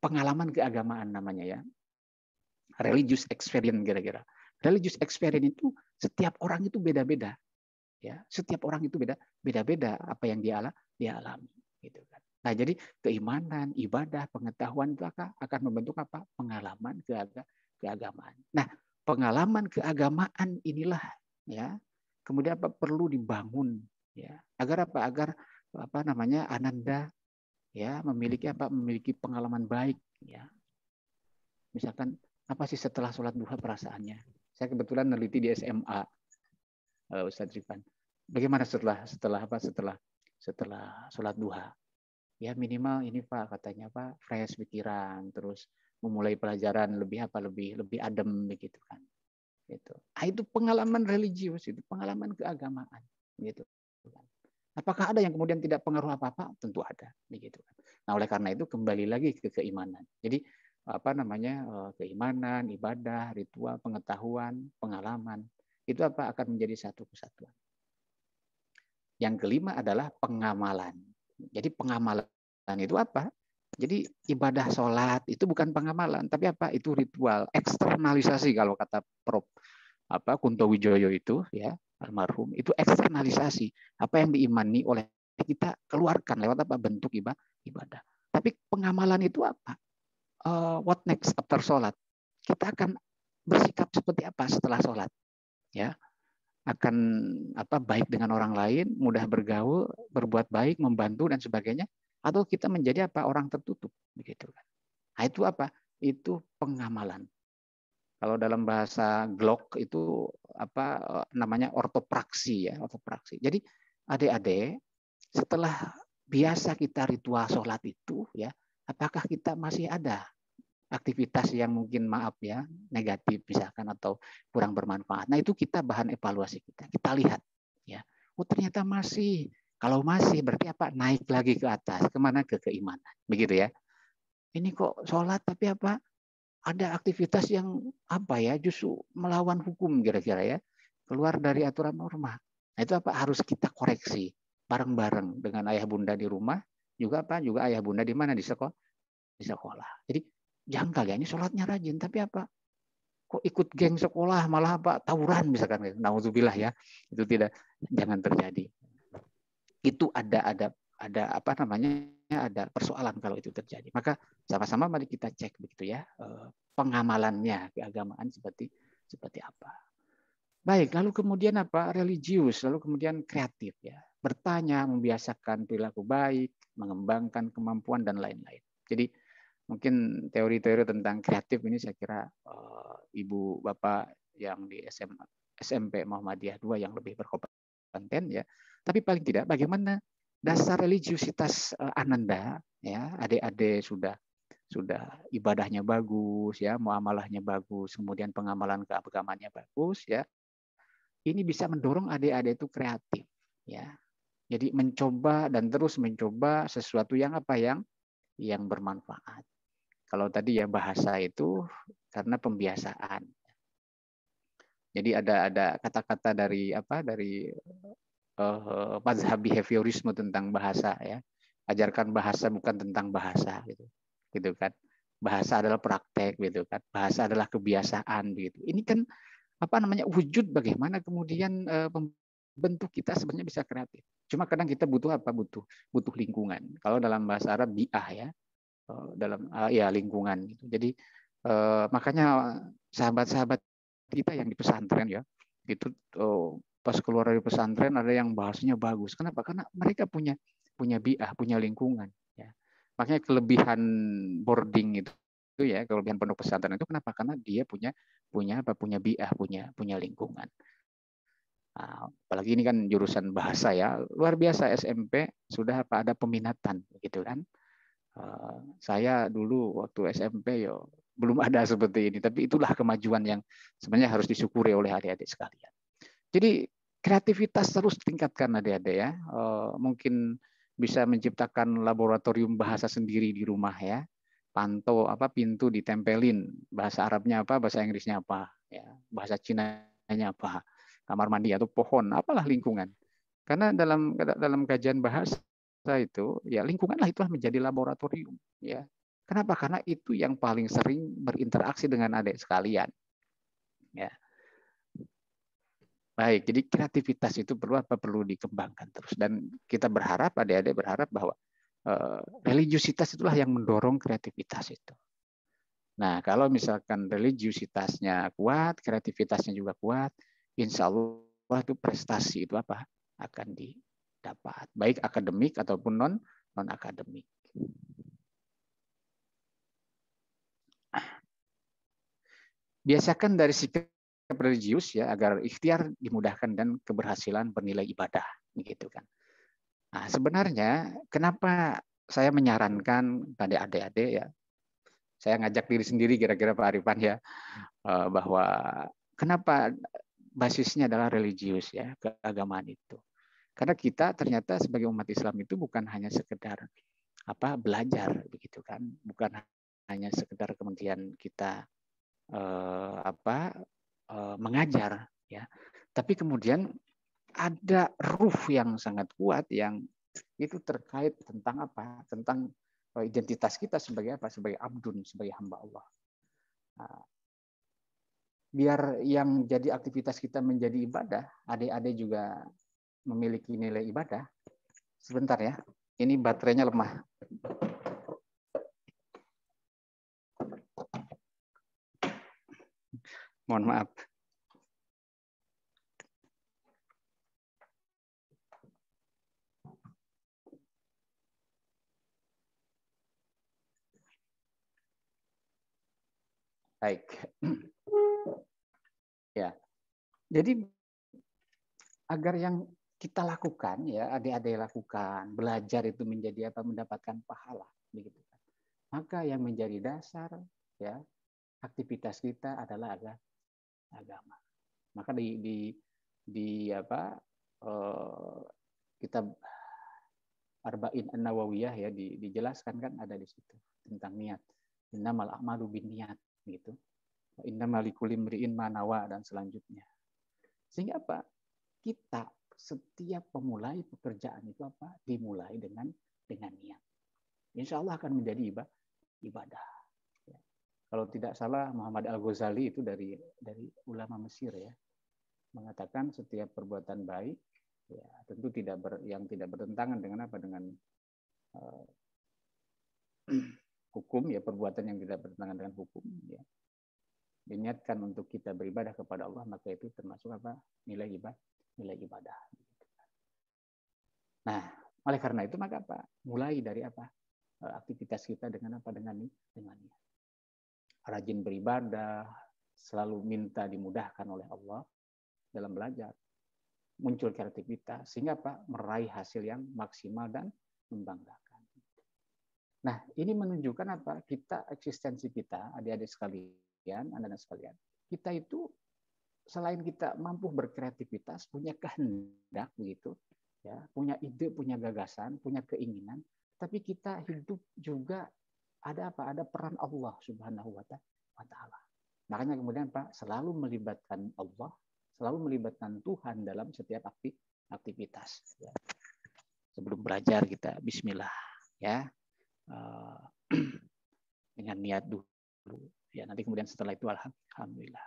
pengalaman keagamaan namanya ya. Religious experience kira-kira. Religious experience itu setiap orang itu beda-beda. Ya, setiap orang itu beda-beda apa yang dia alami gitu kan. Nah, jadi keimanan, ibadah, pengetahuan itu akan membentuk apa? Pengalaman keagamaan. Nah, pengalaman keagamaan inilah ya kemudian perlu dibangun ya agar Ananda ya memiliki pengalaman baik ya. Misalkan apa sih setelah sholat duha perasaannya? Saya kebetulan neliti di SMA, Ustadz Rifan. Bagaimana setelah sholat duha? Ya minimal ini Pak katanya Pak fresh pikiran, terus memulai pelajaran lebih adem begitu kan. Gitu. Itu pengalaman religius, itu pengalaman keagamaan gitu. Apakah ada yang kemudian tidak pengaruh apa-apa? Tentu ada begitu kan. Nah, oleh karena itu kembali lagi ke keimanan. Jadi keimanan, ibadah, ritual, pengetahuan, pengalaman itu akan menjadi satu kesatuan. Yang kelima adalah pengamalan. Jadi pengamalan itu apa? Jadi ibadah sholat itu bukan pengamalan, tapi apa? Itu ritual, eksternalisasi kalau kata Prof. Kunto Wijoyo itu ya almarhum itu eksternalisasi apa yang diimani oleh kita keluarkan lewat apa bentuk ibadah. Tapi pengamalan itu apa? What next after sholat? Kita akan bersikap seperti apa setelah sholat? Ya, akan baik dengan orang lain, mudah bergaul, berbuat baik, membantu dan sebagainya, atau kita menjadi orang tertutup begitu kan. Nah, itu apa? Itu pengamalan. Kalau dalam bahasa Glock itu namanya ortopraksi ya, ortopraksi. Jadi adik-adik setelah biasa kita ritual sholat itu ya, apakah kita masih ada aktivitas yang mungkin negatif misalkan atau kurang bermanfaat. Nah, itu kita bahan evaluasi kita. Kita lihat ya. Oh, ternyata masih. Kalau masih berarti naik lagi ke atas, kemana? Ke keimanan. Begitu ya. Ini kok sholat tapi ada aktivitas yang justru melawan hukum kira-kira ya. Keluar dari aturan norma. Nah, itu harus kita koreksi bareng-bareng dengan ayah bunda di rumah, juga ayah bunda di mana? Di sekolah. Jadi janggal ya, ini sholatnya rajin, tapi kok ikut geng sekolah malah tawuran misalkan. Nauzubillah ya, itu jangan terjadi. Itu ada persoalan kalau itu terjadi. Maka sama-sama mari kita cek begitu ya, pengamalannya keagamaan seperti apa. Baik, lalu kemudian religius, lalu kemudian kreatif ya, bertanya, membiasakan perilaku baik, mengembangkan kemampuan dan lain-lain. Jadi mungkin teori-teori tentang kreatif ini saya kira ibu bapak yang di SMP Muhammadiyah 2 yang lebih berkompeten ya. Tapi paling tidak bagaimana dasar religiusitas Ananda ya, adik-adik sudah ibadahnya bagus ya, muamalahnya bagus, kemudian pengamalan keagamannya bagus ya. Ini bisa mendorong adik-adik itu kreatif ya. Jadi mencoba dan terus mencoba sesuatu yang yang bermanfaat. Kalau tadi ya bahasa itu karena pembiasaan. Jadi ada kata-kata dari mazhab behaviorisme tentang bahasa ya. Ajarkan bahasa bukan tentang bahasa gitu kan. Bahasa adalah praktek gitu kan. Bahasa adalah kebiasaan gitu. Ini kan wujud bagaimana kemudian bentuk kita sebenarnya bisa kreatif. Cuma kadang kita butuh butuh lingkungan. Kalau dalam bahasa Arab bi'ah ya. Dalam lingkungan gitu. Jadi makanya sahabat-sahabat kita yang di pesantren ya itu pas keluar dari pesantren ada yang bahasanya bagus. Kenapa? Karena mereka punya bi'ah, punya lingkungan ya. Makanya kelebihan boarding itu ya, kelebihan pondok pesantren itu kenapa? Karena dia punya bi'ah, punya lingkungan. Nah, apalagi ini kan jurusan bahasa ya, luar biasa. SMP sudah ada peminatan gitu kan. Saya dulu waktu SMP belum ada seperti ini, tapi itulah kemajuan yang sebenarnya harus disyukuri oleh adik-adik sekalian. Jadi kreativitas terus tingkatkan adik-adik ya. Mungkin bisa menciptakan laboratorium bahasa sendiri di rumah ya. Pantau pintu ditempelin bahasa Arabnya bahasa Inggrisnya ya, bahasa Cina namanya apa? Kamar mandi atau pohon, apalah lingkungan. Karena dalam kajian bahasa itu, ya lingkunganlah itulah menjadi laboratorium. Ya, kenapa? Karena itu yang paling sering berinteraksi dengan adik sekalian. Ya. Baik, jadi kreativitas itu perlu dikembangkan terus, dan kita berharap, adik-adik berharap bahwa religiusitas itulah yang mendorong kreativitas itu. Nah, kalau misalkan religiusitasnya kuat, kreativitasnya juga kuat, insya Allah itu prestasi itu apa akan didapat, baik akademik ataupun non akademik. Biasakan dari sikap religius ya agar ikhtiar dimudahkan dan keberhasilan bernilai ibadah, gitu kan. Nah, sebenarnya kenapa saya menyarankan pada adik-adik ya, saya ngajak diri sendiri kira-kira Pak Arifan ya, bahwa kenapa basisnya adalah religius ya, keagamaan itu. Karena kita ternyata sebagai umat Islam itu bukan hanya sekedar belajar begitu kan, bukan hanya sekedar kemudian kita mengajar ya, tapi kemudian ada ruh yang sangat kuat yang itu terkait tentang tentang identitas kita sebagai sebagai abdun, sebagai hamba Allah. Nah, biar yang jadi aktivitas kita menjadi ibadah, adik-adik juga memiliki nilai ibadah. Sebentar ya, ini baterainya lemah. Mohon maaf. Baik. Ya. Jadi agar yang kita lakukan ya, adik-adik lakukan, belajar itu menjadi mendapatkan pahala begitu kan. Maka yang menjadi dasar ya aktivitas kita adalah agama. Maka kitab Arba'in An-Nawawiyah ya dijelaskan kan ada di situ tentang niat. Innamal a'malu binniyat gitu. Innamal likulli imri'in ma nawa dan selanjutnya. Sehingga kita setiap memulai pekerjaan itu dimulai dengan niat. Insya Allah akan menjadi ibadah. Ya. Kalau tidak salah Muhammad Al-Ghazali itu dari ulama Mesir ya, mengatakan setiap perbuatan baik ya tentu yang tidak bertentangan dengan hukum ya, perbuatan yang tidak bertentangan dengan hukum ya, diniatkan untuk kita beribadah kepada Allah, maka itu termasuk nilai ibadah. Nah, oleh karena itu maka mulai dari aktivitas kita dengan niat. Rajin beribadah, selalu minta dimudahkan oleh Allah dalam belajar, muncul kreativitas sehingga meraih hasil yang maksimal dan membanggakan. Nah, ini menunjukkan kita, eksistensi kita, adik-adik sekalian, anak-anak sekalian, kita itu selain kita mampu berkreativitas, punya kehendak begitu, ya, punya ide, punya gagasan, punya keinginan, tapi kita hidup juga ada peran Allah Subhanahu wa taala. Makanya kemudian selalu melibatkan Allah, selalu melibatkan Tuhan dalam setiap aktivitas. Ya. Sebelum belajar kita bismillah ya. Dengan niat dulu ya, nanti kemudian setelah itu alhamdulillah.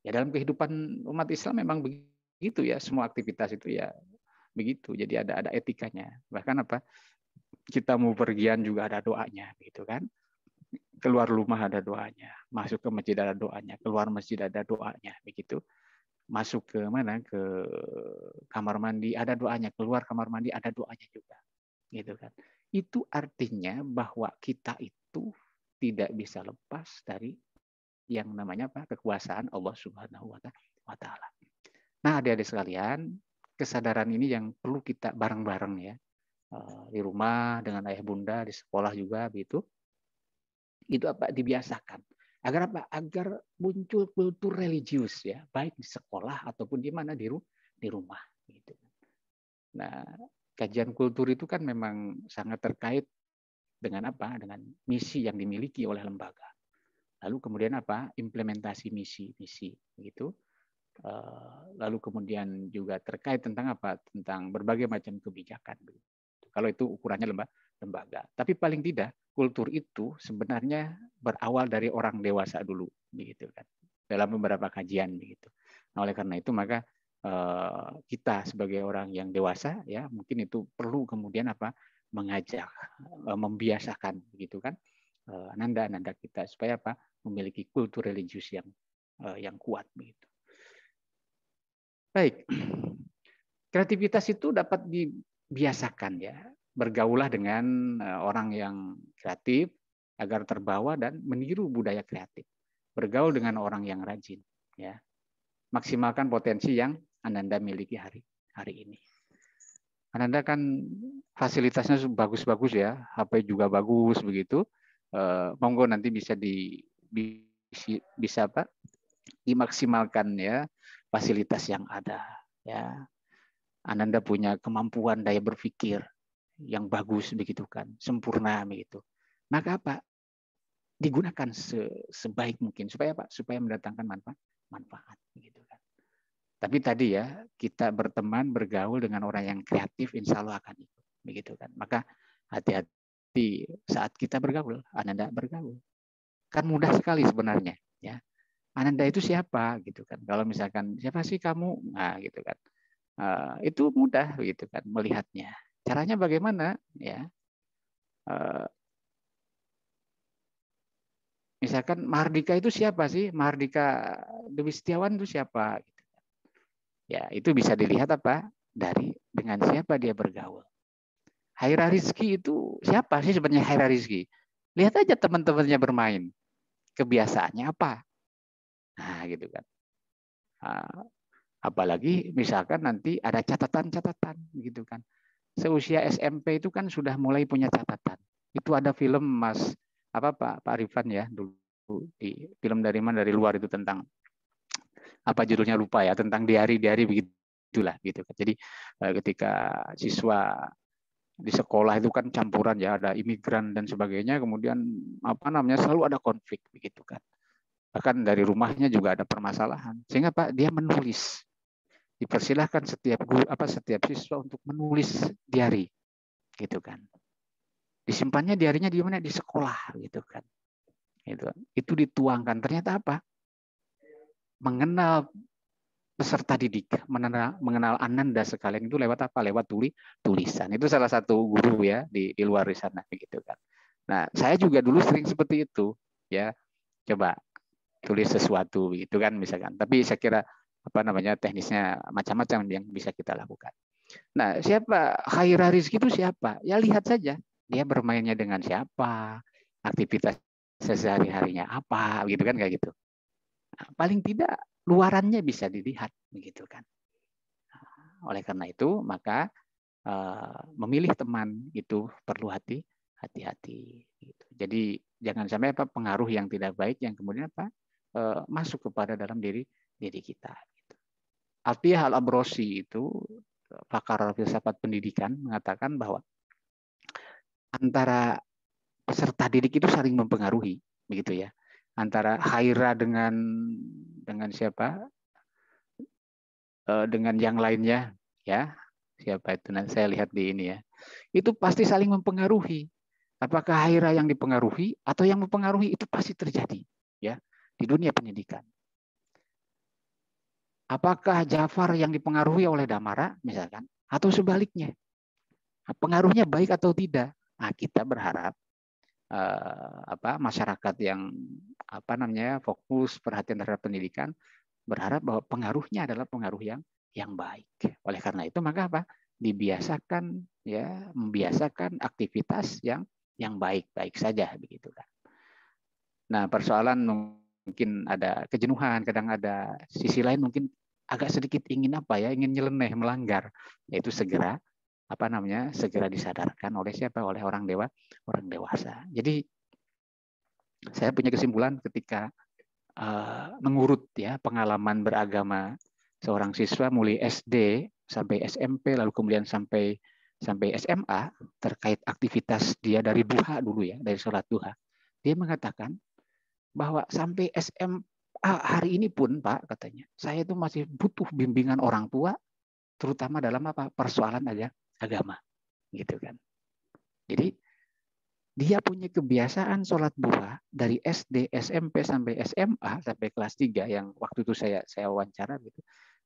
Ya, dalam kehidupan umat Islam memang begitu ya, semua aktivitas itu ya begitu. Jadi ada etikanya. Bahkan kita mau pergian juga ada doanya gitu kan. Keluar rumah ada doanya, masuk ke masjid ada doanya, keluar masjid ada doanya begitu. Masuk ke kamar mandi ada doanya, keluar kamar mandi ada doanya juga. Gitu kan. Itu artinya bahwa kita itu tidak bisa lepas dari yang namanya kekuasaan Allah Subhanahu wa taala. Nah, adik-adik sekalian, kesadaran ini yang perlu kita bareng-bareng ya. Di rumah dengan ayah bunda, di sekolah juga gitu. Itu dibiasakan. Agar agar muncul kultur religius ya, baik di sekolah ataupun di mana di rumah gitu. Nah, kajian kultur itu kan memang sangat terkait dengan dengan misi yang dimiliki oleh lembaga. Lalu kemudian implementasi misi gitu. Lalu kemudian juga terkait tentang apa? Tentang berbagai macam kebijakan. Kalau itu ukurannya lembaga. Tapi paling tidak kultur itu sebenarnya berawal dari orang dewasa dulu, begitu kan? Dalam beberapa kajian begitu. Nah, oleh karena itu maka kita sebagai orang yang dewasa ya mungkin itu perlu kemudian apa? Mengajak, membiasakan begitu kan? Ananda kita supaya apa? Memiliki kultur religius yang kuat begitu. Baik, kreativitas itu dapat dibiasakan ya. Bergaulah dengan orang yang kreatif agar terbawa dan meniru budaya kreatif. Bergaul dengan orang yang rajin, ya. Maksimalkan potensi yang Ananda miliki hari ini. Ananda kan fasilitasnya bagus-bagus ya, HP juga bagus begitu. Monggo nanti bisa dimaksimalkan ya fasilitas yang ada ya. Ananda punya kemampuan daya berpikir yang bagus begitu kan, sempurna begitu. Maka apa? Digunakan sebaik mungkin supaya apa? Supaya mendatangkan manfaat begitu kan. Tapi tadi ya, kita berteman, bergaul dengan orang yang kreatif, insya Allah akan ikut begitu kan. Maka hati-hati saat kita bergaul, Ananda bergaul. Kan mudah sekali sebenarnya ya. Ananda itu siapa gitu kan. Kalau misalkan siapa sih kamu? Nah, gitu kan. Itu mudah gitu kan melihatnya. Caranya bagaimana ya? Misalkan Mahardika itu siapa sih? Mahardika Dewi Setiawan itu siapa? Ya, itu bisa dilihat apa? Dengan siapa dia bergaul. Haira Rizki itu siapa sih sebenarnya Haira Rizki? Lihat aja teman-temannya bermain. Kebiasaannya apa? Nah, gitu kan. Apalagi misalkan nanti ada catatan-catatan gitu kan. Seusia SMP itu kan sudah mulai punya catatan. Itu ada film Pak Rifan ya dulu di film dari luar itu tentang apa judulnya lupa ya, tentang diari-diari begitulah gitu kan. Jadi ketika siswa di sekolah itu kan campuran ya, ada imigran dan sebagainya, kemudian selalu ada konflik begitu kan. Bahkan dari rumahnya juga ada permasalahan. Sehingga Pak dia menulis. Dipersilahkan setiap siswa untuk menulis diari gitu kan. Disimpannya diarinya di mana? Di sekolah gitu kan. Itu dituangkan. Ternyata apa? Mengenal peserta didik, mengenal Ananda sekalian itu lewat apa? Lewat tulisan. Itu salah satu guru ya di luar di sana begitu kan. Nah, saya juga dulu sering seperti itu ya. Coba tulis sesuatu gitu kan misalkan. Tapi saya kira teknisnya macam-macam yang bisa kita lakukan. Nah, siapa Haira Rizki itu siapa? Ya lihat saja dia bermainnya dengan siapa, aktivitas sehari-harinya apa, gitu kan kayak gitu. Nah, paling tidak luarannya bisa dilihat, begitu kan. Nah, oleh karena itu maka memilih teman itu perlu hati-hati. Gitu. Jadi jangan sampai pengaruh yang tidak baik yang kemudian masuk kepada dalam diri kita. Atiyah Al-Abrosi itu pakar filsafat pendidikan mengatakan bahwa antara peserta didik itu saling mempengaruhi, begitu ya. Antara Haira dengan siapa? Dengan yang lainnya, ya. Siapa itu? Nanti saya lihat di ini ya. Itu pasti saling mempengaruhi. Apakah Haira yang dipengaruhi atau yang mempengaruhi itu pasti terjadi, ya, di dunia pendidikan. Apakah Jafar yang dipengaruhi oleh Damara misalkan atau sebaliknya? Pengaruhnya baik atau tidak? Nah, kita berharap masyarakat yang fokus perhatian terhadap pendidikan berharap bahwa pengaruhnya adalah pengaruh yang baik. Oleh karena itu maka dibiasakan ya, membiasakan aktivitas yang baik-baik saja begitu kan. Nah, persoalan mungkin ada kejenuhan, kadang ada sisi lain mungkin agak sedikit ingin ingin nyeleneh, melanggar, yaitu segera disadarkan oleh siapa? Oleh orang dewasa. Jadi saya punya kesimpulan ketika mengurut ya pengalaman beragama seorang siswa mulai SD sampai SMP lalu kemudian sampai SMA terkait aktivitas dia dari duha dulu ya, dari sholat duha. Dia mengatakan bahwa sampai Hari ini pun Pak katanya, saya itu masih butuh bimbingan orang tua, terutama dalam apa persoalan agama, gitu kan. Jadi dia punya kebiasaan sholat duha dari SD, SMP sampai SMA sampai kelas 3 yang waktu itu saya wawancara gitu.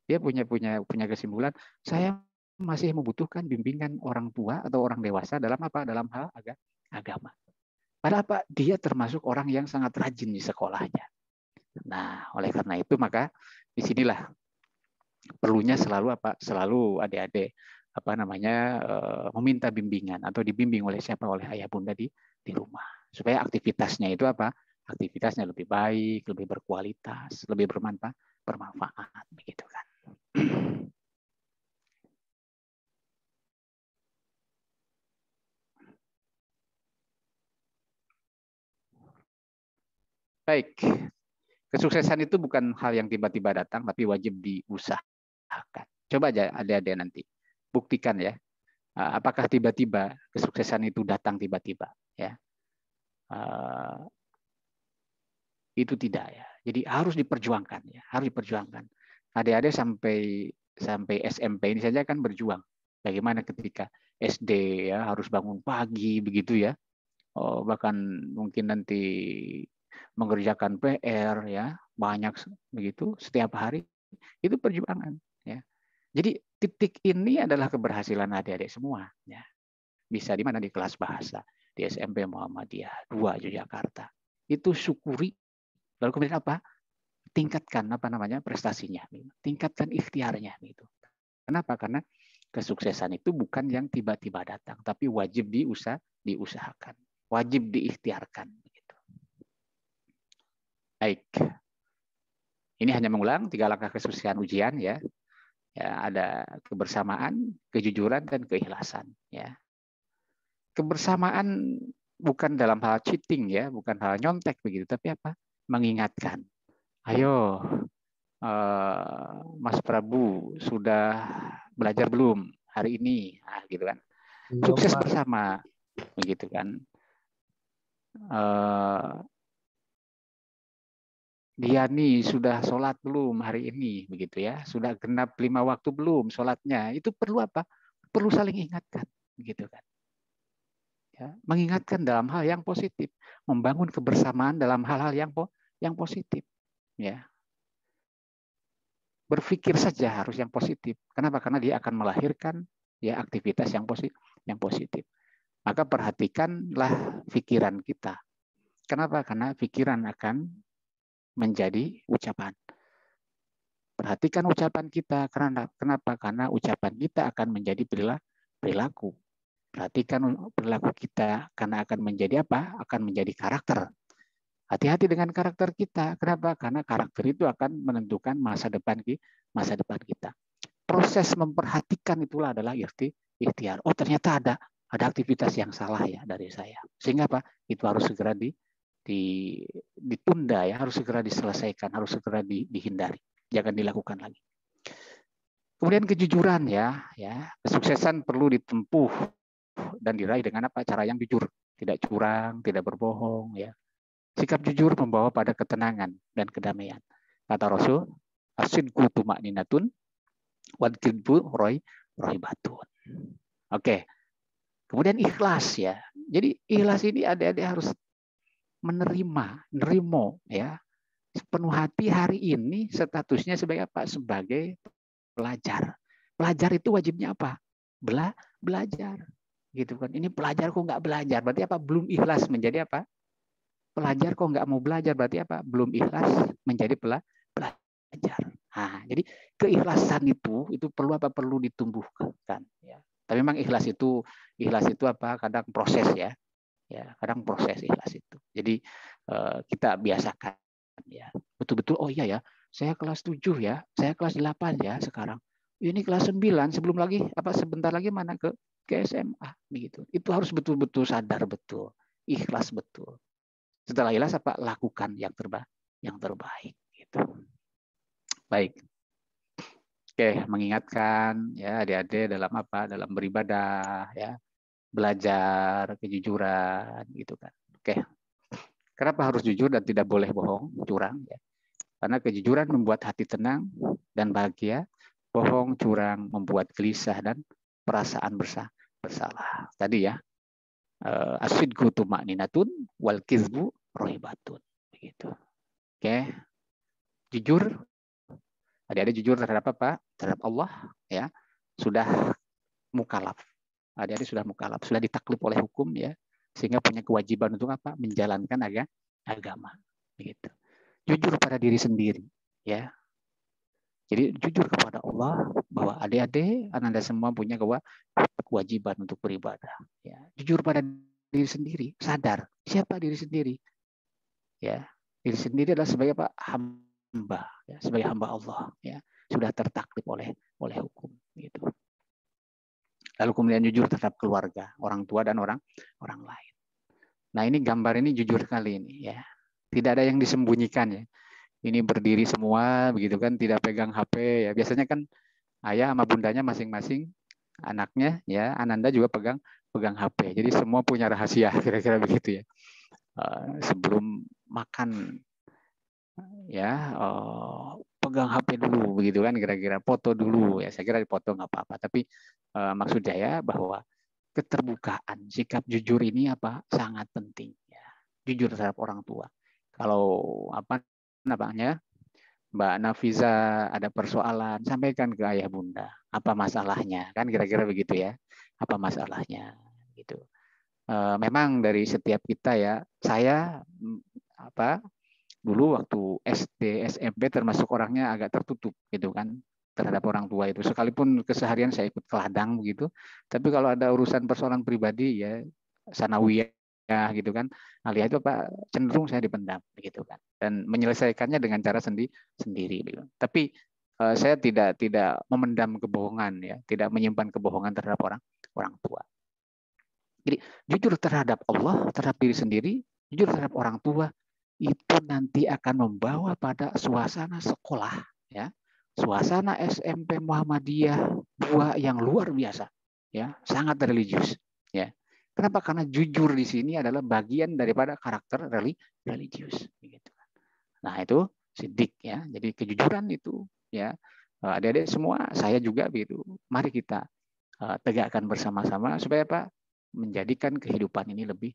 Dia punya kesimpulan, saya masih membutuhkan bimbingan orang tua atau orang dewasa dalam apa? Dalam hal agama. Padahal apa? Dia termasuk orang yang sangat rajin di sekolahnya. Nah, oleh karena itu maka disinilah perlunya selalu apa? Selalu adik-adik meminta bimbingan atau dibimbing oleh siapa? Oleh ayah bunda di rumah supaya aktivitasnya itu apa? Aktivitasnya lebih baik, lebih berkualitas, lebih bermanfaat, begitu kan? Baik. Kesuksesan itu bukan hal yang tiba-tiba datang, tapi wajib diusahakan. Coba aja adik-adik nanti buktikan ya, apakah tiba-tiba kesuksesan itu datang tiba-tiba ya? Itu tidak ya. Jadi harus diperjuangkan ya, harus diperjuangkan. Adik-adik sampai SMP ini saja kan berjuang. Bagaimana ketika SD ya harus bangun pagi begitu ya, bahkan mungkin nanti mengerjakan PR ya banyak begitu setiap hari, itu perjuangan ya. Jadi titik ini adalah keberhasilan adik-adik semua ya. Bisa di mana? Di kelas bahasa di SMP Muhammadiyah 2 Yogyakarta. Itu syukuri, lalu kemudian apa? Tingkatkan prestasinya, tingkatkan ikhtiarnya gitu. Kenapa? Karena kesuksesan itu bukan yang tiba-tiba datang, tapi wajib diusahakan, wajib diikhtiarkan. Baik, ini hanya mengulang 3 langkah kesuksesan ujian ya. Ya, ada kebersamaan, kejujuran, dan keikhlasan. Ya, kebersamaan bukan dalam hal cheating ya, bukan hal nyontek begitu, tapi apa? Mengingatkan. Ayo, Mas Prabu sudah belajar belum hari ini? Nah, gitu kan. Sukses bersama, begitu kan. Diani sudah sholat belum hari ini, begitu ya? Sudah genap 5 waktu belum sholatnya? Itu perlu apa? Perlu saling ingatkan, begitu kan? Ya, mengingatkan dalam hal yang positif, membangun kebersamaan dalam hal-hal yang positif, ya. Berpikir saja harus yang positif. Kenapa? Karena dia akan melahirkan ya aktivitas yang positif. Maka perhatikanlah pikiran kita. Kenapa? Karena pikiran akan menjadi ucapan. Perhatikan ucapan kita. Kenapa? Karena ucapan kita akan menjadi perilaku. Perhatikan perilaku kita karena akan menjadi apa? Akan menjadi karakter. Hati-hati dengan karakter kita. Kenapa? Karena karakter itu akan menentukan masa depan kita. Proses memperhatikan itulah adalah ikhtiar. Oh, ternyata ada aktivitas yang salah ya dari saya. Sehingga apa? Itu harus segera ditunda ya, harus segera diselesaikan, harus segera dihindari. Jangan dilakukan lagi. Kemudian kejujuran ya. Kesuksesan perlu ditempuh dan diraih dengan apa? Cara yang jujur, tidak curang, tidak berbohong ya. Sikap jujur membawa pada ketenangan dan kedamaian. Kata Rasul, as-sidqu tuma'ninatun wal kidbu raibatun. Oke. Kemudian ikhlas ya. Jadi ikhlas ini adik-adik harus nerimo ya. Sepenuh hati hari ini statusnya sebagai apa? Sebagai pelajar. Pelajar itu wajibnya apa? Belajar. Gitu kan. Ini pelajar kok nggak belajar. Berarti apa? Belum ikhlas menjadi apa? Pelajar kok nggak mau belajar. Berarti apa? Belum ikhlas menjadi pelajar. Nah, jadi keikhlasan itu perlu apa? Perlu ditumbuhkan. Ya. Tapi memang ikhlas itu apa? Kadang proses ya. Ya, kadang proses ikhlas itu. Jadi kita biasakan ya. Betul-betul oh iya ya, saya kelas 7 ya, saya kelas 8 ya sekarang. Ini kelas 9, sebentar lagi mana ke SMA begitu. Itu harus betul-betul sadar betul, ikhlas betul. Setelah ikhlas apa? Lakukan yang terbaik gitu. Baik. Oke, mengingatkan ya adik-adik dalam apa? Dalam beribadah ya. Belajar kejujuran gitu kan. Oke. Kenapa harus jujur dan tidak boleh bohong, curang ya? Karena kejujuran membuat hati tenang dan bahagia, bohong, curang membuat gelisah dan perasaan bersalah. Tadi ya, asidku tuma'ninatun wal kizbu rohibatun. Begitu. Oke. Jujur, adik-adik jujur terhadap apa? Terhadap Allah, ya. Sudah mukalaf. Adik-adik sudah mukalaf, sudah ditaklif oleh hukum, ya. Sehingga punya kewajiban untuk apa? Menjalankan agama. Begitu. Jujur pada diri sendiri, ya. Jadi jujur kepada Allah bahwa adik-adik, Anda semua punya kewajiban untuk beribadah. Ya. Jujur pada diri sendiri, sadar siapa diri sendiri. Ya, diri sendiri adalah sebagai apa? Hamba, ya, sebagai hamba Allah. Ya, sudah tertaklif oleh hukum. Gitu. Lalu kemudian jujur terhadap keluarga, orang tua dan orang lain. Nah ini gambar ini jujur kali ini, ya. Tidak ada yang disembunyikan, ya. Ini berdiri semua begitu kan, tidak pegang HP, ya. Biasanya kan ayah sama bundanya masing-masing, anaknya ya, Ananda juga pegang HP. Jadi semua punya rahasia, kira-kira begitu ya. Sebelum makan ya pegang HP dulu begitu kan, kira-kira foto dulu ya. Saya kira dipoto nggak apa-apa, tapi maksud saya bahwa keterbukaan, sikap jujur ini apa sangat penting ya. Jujur terhadap orang tua. Kalau apa namanya Mbak Nafiza ada persoalan, sampaikan ke ayah bunda. Apa masalahnya? Kan kira-kira begitu ya. Apa masalahnya? Gitu. Memang dari setiap kita ya, saya dulu waktu SD, SMP termasuk orangnya agak tertutup gitu kan terhadap orang tua itu. Sekalipun keseharian saya ikut ke ladang begitu, tapi kalau ada urusan persoalan pribadi ya sanawiyah gitu kan, alia itu cenderung saya dipendam begitu kan, dan menyelesaikannya dengan cara sendiri gitu. Tapi saya tidak memendam kebohongan ya, tidak menyimpan kebohongan terhadap orang tua. Jadi jujur terhadap Allah, terhadap diri sendiri, jujur terhadap orang tua, itu nanti akan membawa pada suasana sekolah ya, suasana SMP Muhammadiyah 2 yang luar biasa ya, sangat religius ya. Kenapa? Karena jujur di sini adalah bagian daripada karakter religius begitu. Nah, itu siddiq ya. Jadi kejujuran itu ya, adik-adik semua, saya juga begitu. Mari kita tegakkan bersama-sama supaya apa? Menjadikan kehidupan ini lebih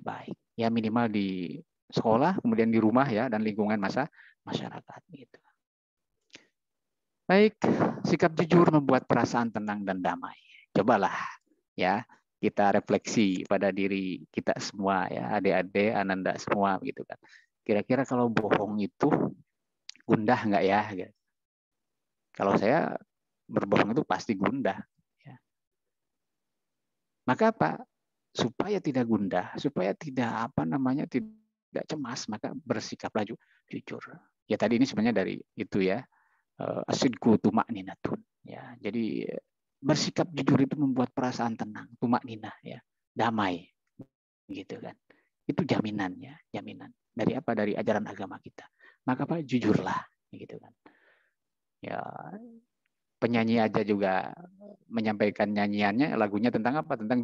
baik. Ya minimal di sekolah, kemudian di rumah ya, dan lingkungan masyarakat gitu. Baik, sikap jujur membuat perasaan tenang dan damai. Cobalah ya kita refleksi pada diri kita semua ya, adik-adik, Ananda semua gitu kan. Kira-kira kalau bohong itu gundah nggak ya? Kalau saya berbohong itu pasti gundah. Ya. Maka apa? Supaya tidak gundah, supaya tidak tidak cemas, maka bersikaplah jujur. Ya tadi ini sebenarnya dari itu ya, asidku tuma'ninatun. Ya, jadi bersikap jujur itu membuat perasaan tenang, tuma'ninah ya, damai, gitu kan. Itu jaminannya, jaminan dari apa? Dari ajaran agama kita. Maka apa? Jujurlah, gitu kan. Ya, penyanyi aja juga menyampaikan nyanyiannya, lagunya tentang apa? Tentang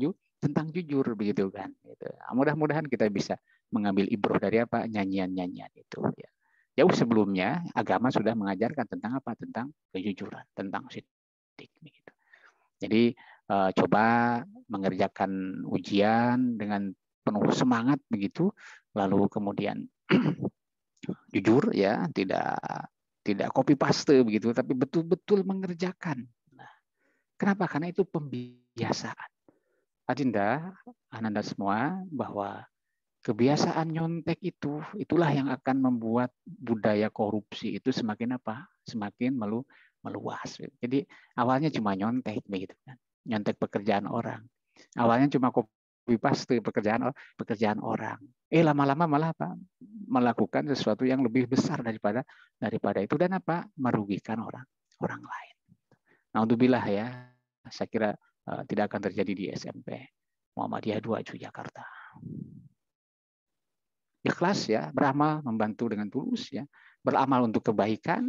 jujur, begitu kan. Gitu. Mudah-mudahan kita bisa mengambil ibroh dari apa? Nyanyian-nyanyian itu. Ya. Jauh sebelumnya agama sudah mengajarkan tentang apa? Tentang kejujuran, tentang siddiq. Gitu. Jadi coba mengerjakan ujian dengan penuh semangat begitu, lalu kemudian jujur ya, tidak copy paste begitu, tapi betul-betul mengerjakan. Nah, kenapa? Karena itu pembiasaan. Adinda, Ananda semua, bahwa kebiasaan nyontek itulah yang akan membuat budaya korupsi itu semakin apa? Semakin meluas. Jadi awalnya cuma nyontek begitu kan. Nyontek pekerjaan orang. Awalnya cuma copy paste pekerjaan orang. Lama-lama malah apa? Melakukan sesuatu yang lebih besar daripada itu, dan apa? Merugikan orang lain. Naudzubillah ya. Saya kira tidak akan terjadi di SMP Muhammadiyah 2 Jakarta. Ikhlas ya, beramal membantu dengan tulus ya, beramal untuk kebaikan,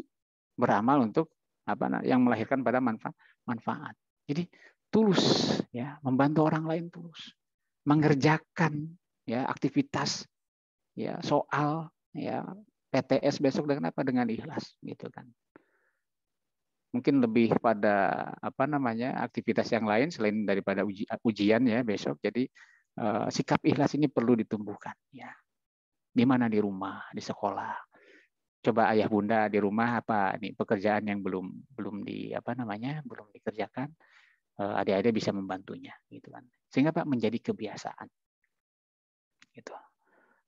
beramal untuk apa yang melahirkan pada manfaat. Jadi tulus ya, membantu orang lain tulus, mengerjakan ya aktivitas ya, soal ya, PTS besok dengan apa? Dengan ikhlas gitu kan. Mungkin lebih pada apa namanya aktivitas yang lain selain daripada ujian ya besok. Jadi sikap ikhlas ini perlu ditumbuhkan ya. Di mana? Di rumah, di sekolah. Coba ayah bunda di rumah apa nih pekerjaan yang belum dikerjakan, adik-adik bisa membantunya gitu kan. Sehingga Pak menjadi kebiasaan. Gitu.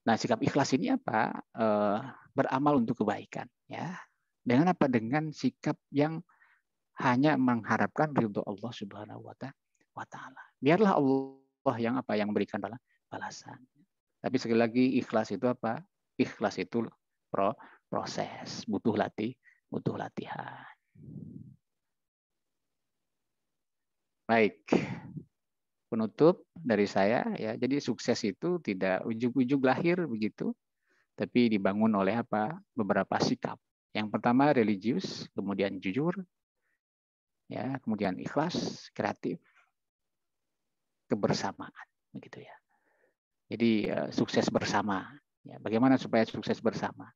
Nah, sikap ikhlas ini apa? Beramal untuk kebaikan ya. Dengan apa? Dengan sikap yang hanya mengharapkan ridho Allah Subhanahu wa taala. Biarlah Allah yang berikan balasan. Tapi sekali lagi ikhlas itu apa? Ikhlas itu proses, butuh latihan. Baik. Penutup dari saya ya. Jadi sukses itu tidak ujug-ujug lahir begitu, tapi dibangun oleh apa? Beberapa sikap. Yang pertama religius, kemudian jujur, ya, kemudian ikhlas, kreatif, kebersamaan, begitu ya. Jadi sukses bersama. Ya, bagaimana supaya sukses bersama?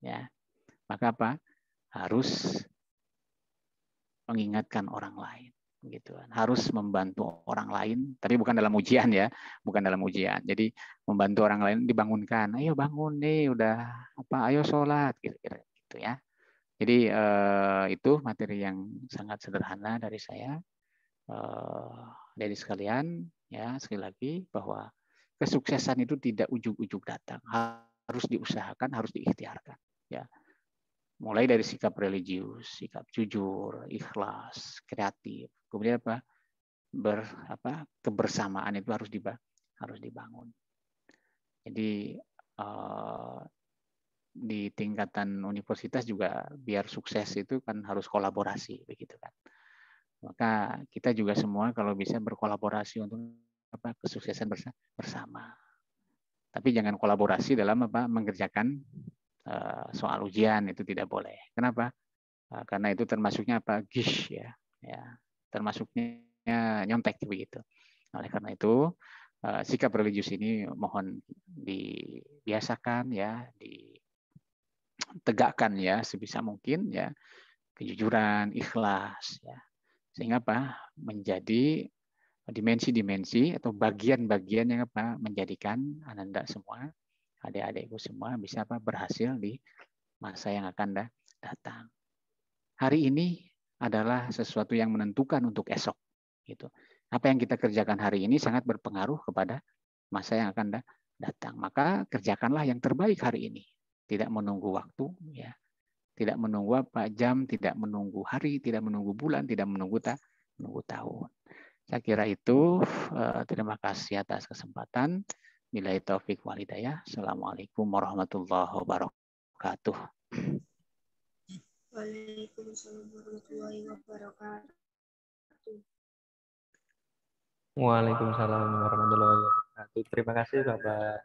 Ya, maka apa? Harus mengingatkan orang lain, gitu kan. Harus membantu orang lain, tapi bukan dalam ujian ya, bukan dalam ujian. Jadi membantu orang lain dibangunkan. Ayo bangun nih, udah apa? Ayo sholat, kira-kira gitu ya. Jadi itu materi yang sangat sederhana dari saya. Dari sekalian ya, sekali lagi bahwa kesuksesan itu tidak ujug-ujug datang, harus diusahakan, harus diikhtiarkan ya. Mulai dari sikap religius, sikap jujur, ikhlas, kreatif, kemudian kebersamaan itu harus dibangun. Jadi di tingkatan universitas juga biar sukses itu kan harus kolaborasi begitu kan. Maka kita juga semua kalau bisa berkolaborasi untuk kesuksesan bersama. Tapi jangan kolaborasi dalam mengerjakan soal ujian, itu tidak boleh. Kenapa? Karena itu termasuknya gish ya, termasuknya nyontek begitu. Oleh karena itu sikap religius ini mohon dibiasakan ya, ditegakkan ya sebisa mungkin ya, kejujuran, ikhlas ya. Sehingga menjadi dimensi-dimensi atau bagian-bagian yang menjadikan Ananda semua, adik-adikku semua bisa berhasil di masa yang akan datang. Hari ini adalah sesuatu yang menentukan untuk esok. Gitu. Apa yang kita kerjakan hari ini sangat berpengaruh kepada masa yang akan datang. Maka kerjakanlah yang terbaik hari ini. Tidak menunggu waktu, ya. Tidak menunggu jam, tidak menunggu hari, tidak menunggu bulan, tidak menunggu tahun. Saya kira itu. Terima kasih atas kesempatan. Billahi taufik wal hidayah. Assalamualaikum warahmatullahi wabarakatuh. Waalaikumsalam warahmatullahi wabarakatuh. Waalaikumsalam warahmatullahi wabarakatuh. Terima kasih Bapak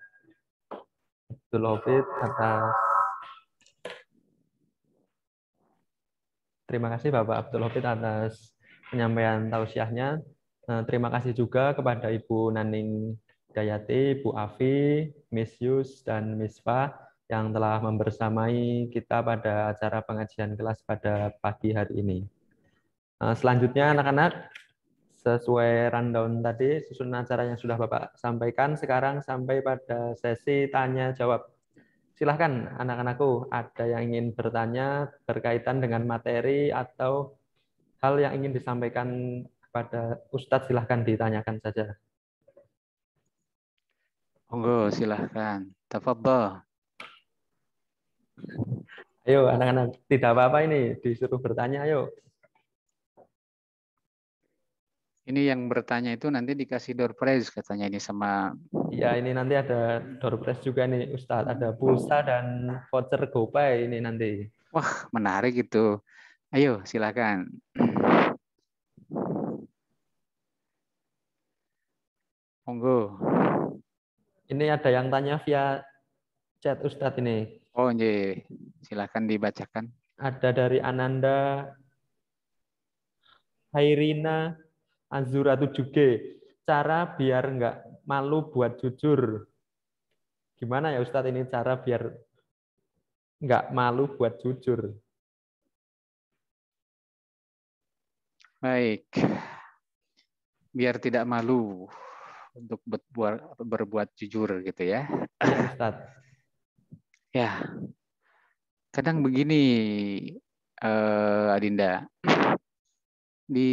Abdul Hafid atas penyampaian tausiahnya. Terima kasih juga kepada Ibu Naning Dayati, Bu Afi, Miss Yus, dan Miss Fa yang telah membersamai kita pada acara pengajian kelas pada pagi hari ini. Selanjutnya anak-anak, sesuai rundown tadi, susunan acara yang sudah Bapak sampaikan, sekarang sampai pada sesi tanya jawab. Silahkan anak-anakku, ada yang ingin bertanya berkaitan dengan materi atau hal yang ingin disampaikan kepada Ustadz, silahkan ditanyakan saja. Monggo, silahkan. Tafadhol. Ayo anak-anak, tidak apa-apa ini, disuruh bertanya, ayo. Ini yang bertanya itu nanti dikasih door prize katanya ini sama. Ya, ini nanti ada door prize juga nih Ustadz, ada pulsa dan voucher GoPay ini nanti. Wah, menarik itu. Ayo, silakan. Monggo. Ini ada yang tanya via chat Ustadz ini. Oh, iya. Silakan dibacakan. Ada dari Ananda Hairina Azura 7G. Cara biar nggak malu buat jujur. Gimana ya Ustadz ini cara biar nggak malu buat jujur. Baik. Biar tidak malu untuk berbuat jujur gitu ya. Ya, Ustadz. Ya, kadang begini, Adinda, di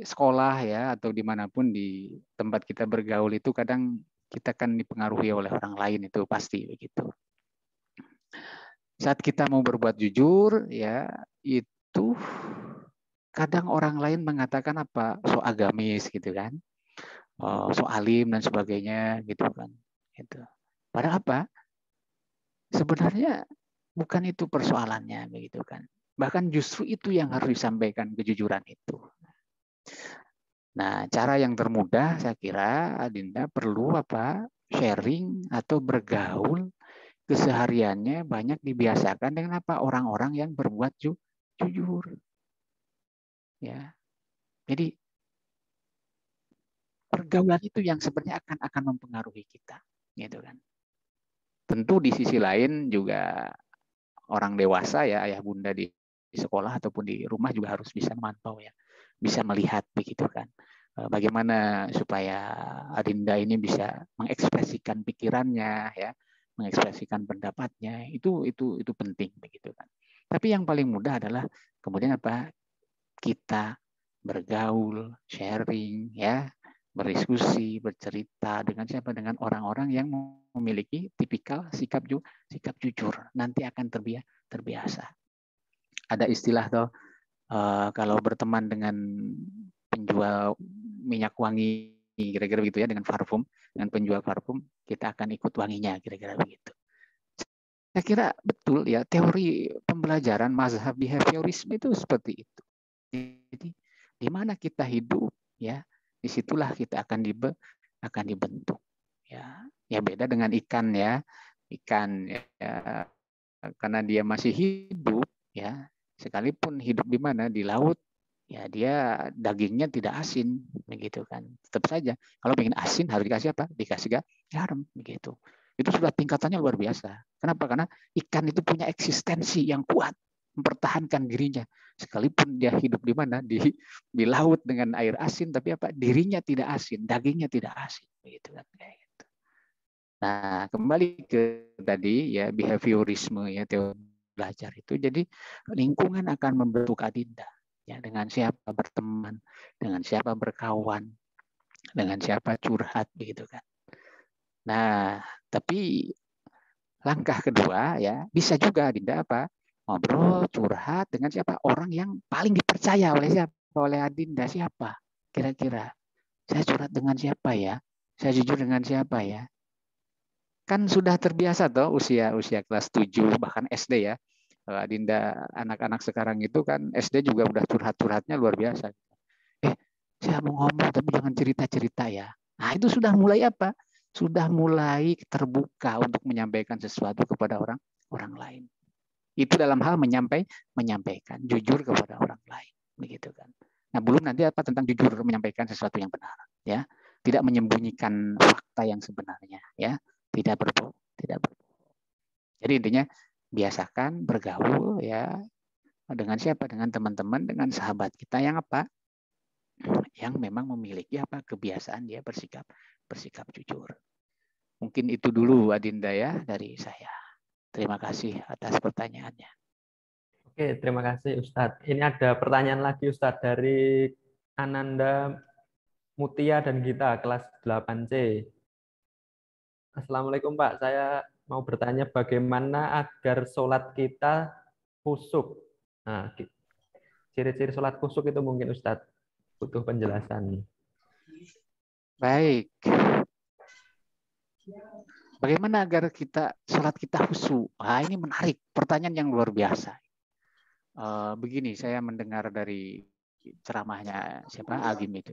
sekolah ya atau dimanapun di tempat kita bergaul itu kadang kita kan dipengaruhi oleh orang lain, itu pasti begitu. Saat kita mau berbuat jujur ya itu kadang orang lain mengatakan apa, so agamis gitu kan, so alim dan sebagainya gitu kan. Gitu. Padahal apa? Sebenarnya bukan itu persoalannya begitu kan. Bahkan justru itu yang harus disampaikan, kejujuran itu. Nah, cara yang termudah saya kira Adinda perlu apa? Sharing atau bergaul kesehariannya banyak dibiasakan dengan apa? Orang-orang yang berbuat jujur. Ya. Jadi pergaulan itu yang sebenarnya akan mempengaruhi kita, gitu kan. Tentu di sisi lain juga orang dewasa ya, ayah bunda di sekolah ataupun di rumah juga harus bisa memantau ya, bisa melihat begitu kan. Bagaimana supaya Adinda ini bisa mengekspresikan pikirannya ya, mengekspresikan pendapatnya, itu penting begitu kan. Tapi yang paling mudah adalah kemudian apa? Kita bergaul, sharing ya, berdiskusi, bercerita dengan siapa? Dengan orang-orang yang memiliki tipikal sikap jujur. Nanti akan terbiasa. Ada istilah tuh, kalau berteman dengan penjual minyak wangi, kira-kira begitu ya, dengan parfum, dengan penjual parfum, kita akan ikut wanginya, kira-kira begitu. Saya kira betul ya, teori pembelajaran mazhab behaviorisme itu seperti itu. Jadi di mana kita hidup ya, disitulah kita akan dibentuk ya. Ya beda dengan ikan ya, karena dia masih hidup ya, sekalipun hidup di mana, di laut ya, dia dagingnya tidak asin begitu kan. Tetap saja kalau ingin asin harus dikasih apa? Dikasih garam begitu. Itu sudah tingkatannya luar biasa. Kenapa? Karena ikan itu punya eksistensi yang kuat, mempertahankan dirinya. Sekalipun dia hidup di mana, di laut dengan air asin, tapi apa? Dirinya tidak asin, dagingnya tidak asin, begitu kan. Nah, kembali ke tadi ya, behaviorisme ya, teori belajar itu. Jadi lingkungan akan membentuk Adinda ya, dengan siapa berteman, dengan siapa berkawan, dengan siapa curhat begitu kan. Nah, tapi langkah kedua ya, bisa juga Adinda apa? Ngobrol, curhat dengan siapa? Orang yang paling dipercaya oleh siapa? Oleh Adinda siapa? Kira-kira saya curhat dengan siapa ya? Saya jujur dengan siapa ya? Kan sudah terbiasa toh usia kelas 7 bahkan SD ya. Adinda anak-anak sekarang itu kan SD juga udah curhat-curhatnya luar biasa. Saya mau ngomong tapi jangan cerita-cerita ya. Nah, itu sudah mulai apa? Sudah mulai terbuka untuk menyampaikan sesuatu kepada orang lain. Itu dalam hal menyampaikan jujur kepada orang lain, begitu kan. Nah, belum nanti apa tentang jujur menyampaikan sesuatu yang benar, ya. Tidak menyembunyikan fakta yang sebenarnya, ya. Tidak berbohong. Jadi intinya biasakan bergaul ya dengan siapa? Dengan teman-teman, dengan sahabat kita yang apa? Yang memang memiliki apa? Kebiasaan dia bersikap jujur. Mungkin itu dulu Adinda ya dari saya. Terima kasih atas pertanyaannya. Oke, terima kasih Ustadz. Ini ada pertanyaan lagi Ustadz dari Ananda Mutia dan Gita, kelas 8C. Assalamualaikum Pak, saya mau bertanya bagaimana agar sholat kita khusyuk. Nah, ciri-ciri sholat khusyuk itu mungkin Ustadz butuh penjelasan. Baik. Bagaimana agar sholat kita khusyuk? Nah, ini menarik, pertanyaan yang luar biasa. Begini, saya mendengar dari ceramahnya siapa Agim itu.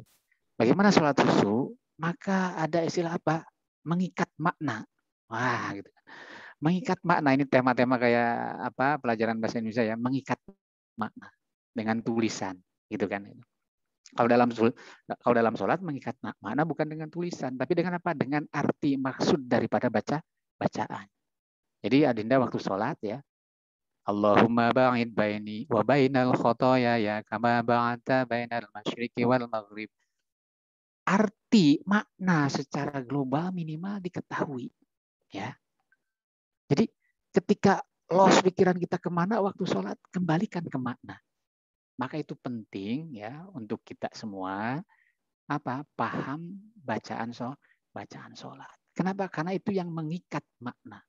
Bagaimana sholat khusyuk? Maka ada istilah apa? Mengikat makna. Wah, gitu. Mengikat makna, ini tema-tema kayak apa? Pelajaran bahasa Indonesia ya, mengikat makna dengan tulisan, gitu kan? Kalau dalam sholat mengikat makna bukan dengan tulisan, tapi dengan apa? Dengan arti maksud daripada bacaan. Jadi Adinda waktu sholat ya, Allahumma ba'id baini wa bainal khotoyaya kama ba'adta bainal masyriqi wal maghrib. Arti makna secara global minimal diketahui, ya. Jadi ketika lost pikiran kita kemana waktu sholat, kembalikan ke makna. Maka itu penting ya untuk kita semua paham bacaan sholat. Kenapa? Karena itu yang mengikat makna.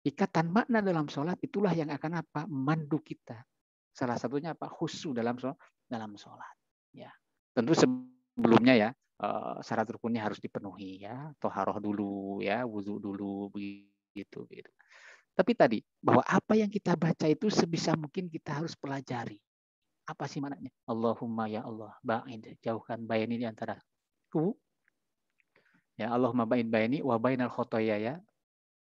Ikatan makna dalam sholat itulah yang akan memandu kita. Salah satunya khusyuk dalam sholat. Ya, tentu sebelumnya ya syarat rukunnya harus dipenuhi ya, toharoh dulu ya, wudu dulu begitu. Tapi tadi bahwa apa yang kita baca itu sebisa mungkin kita harus pelajari. Apa sih maknanya? Allahumma ya Allah, ba'id, jauhkan baini di antara ku. Ya, Allahumma ba'id baini wa bainal khotoyaya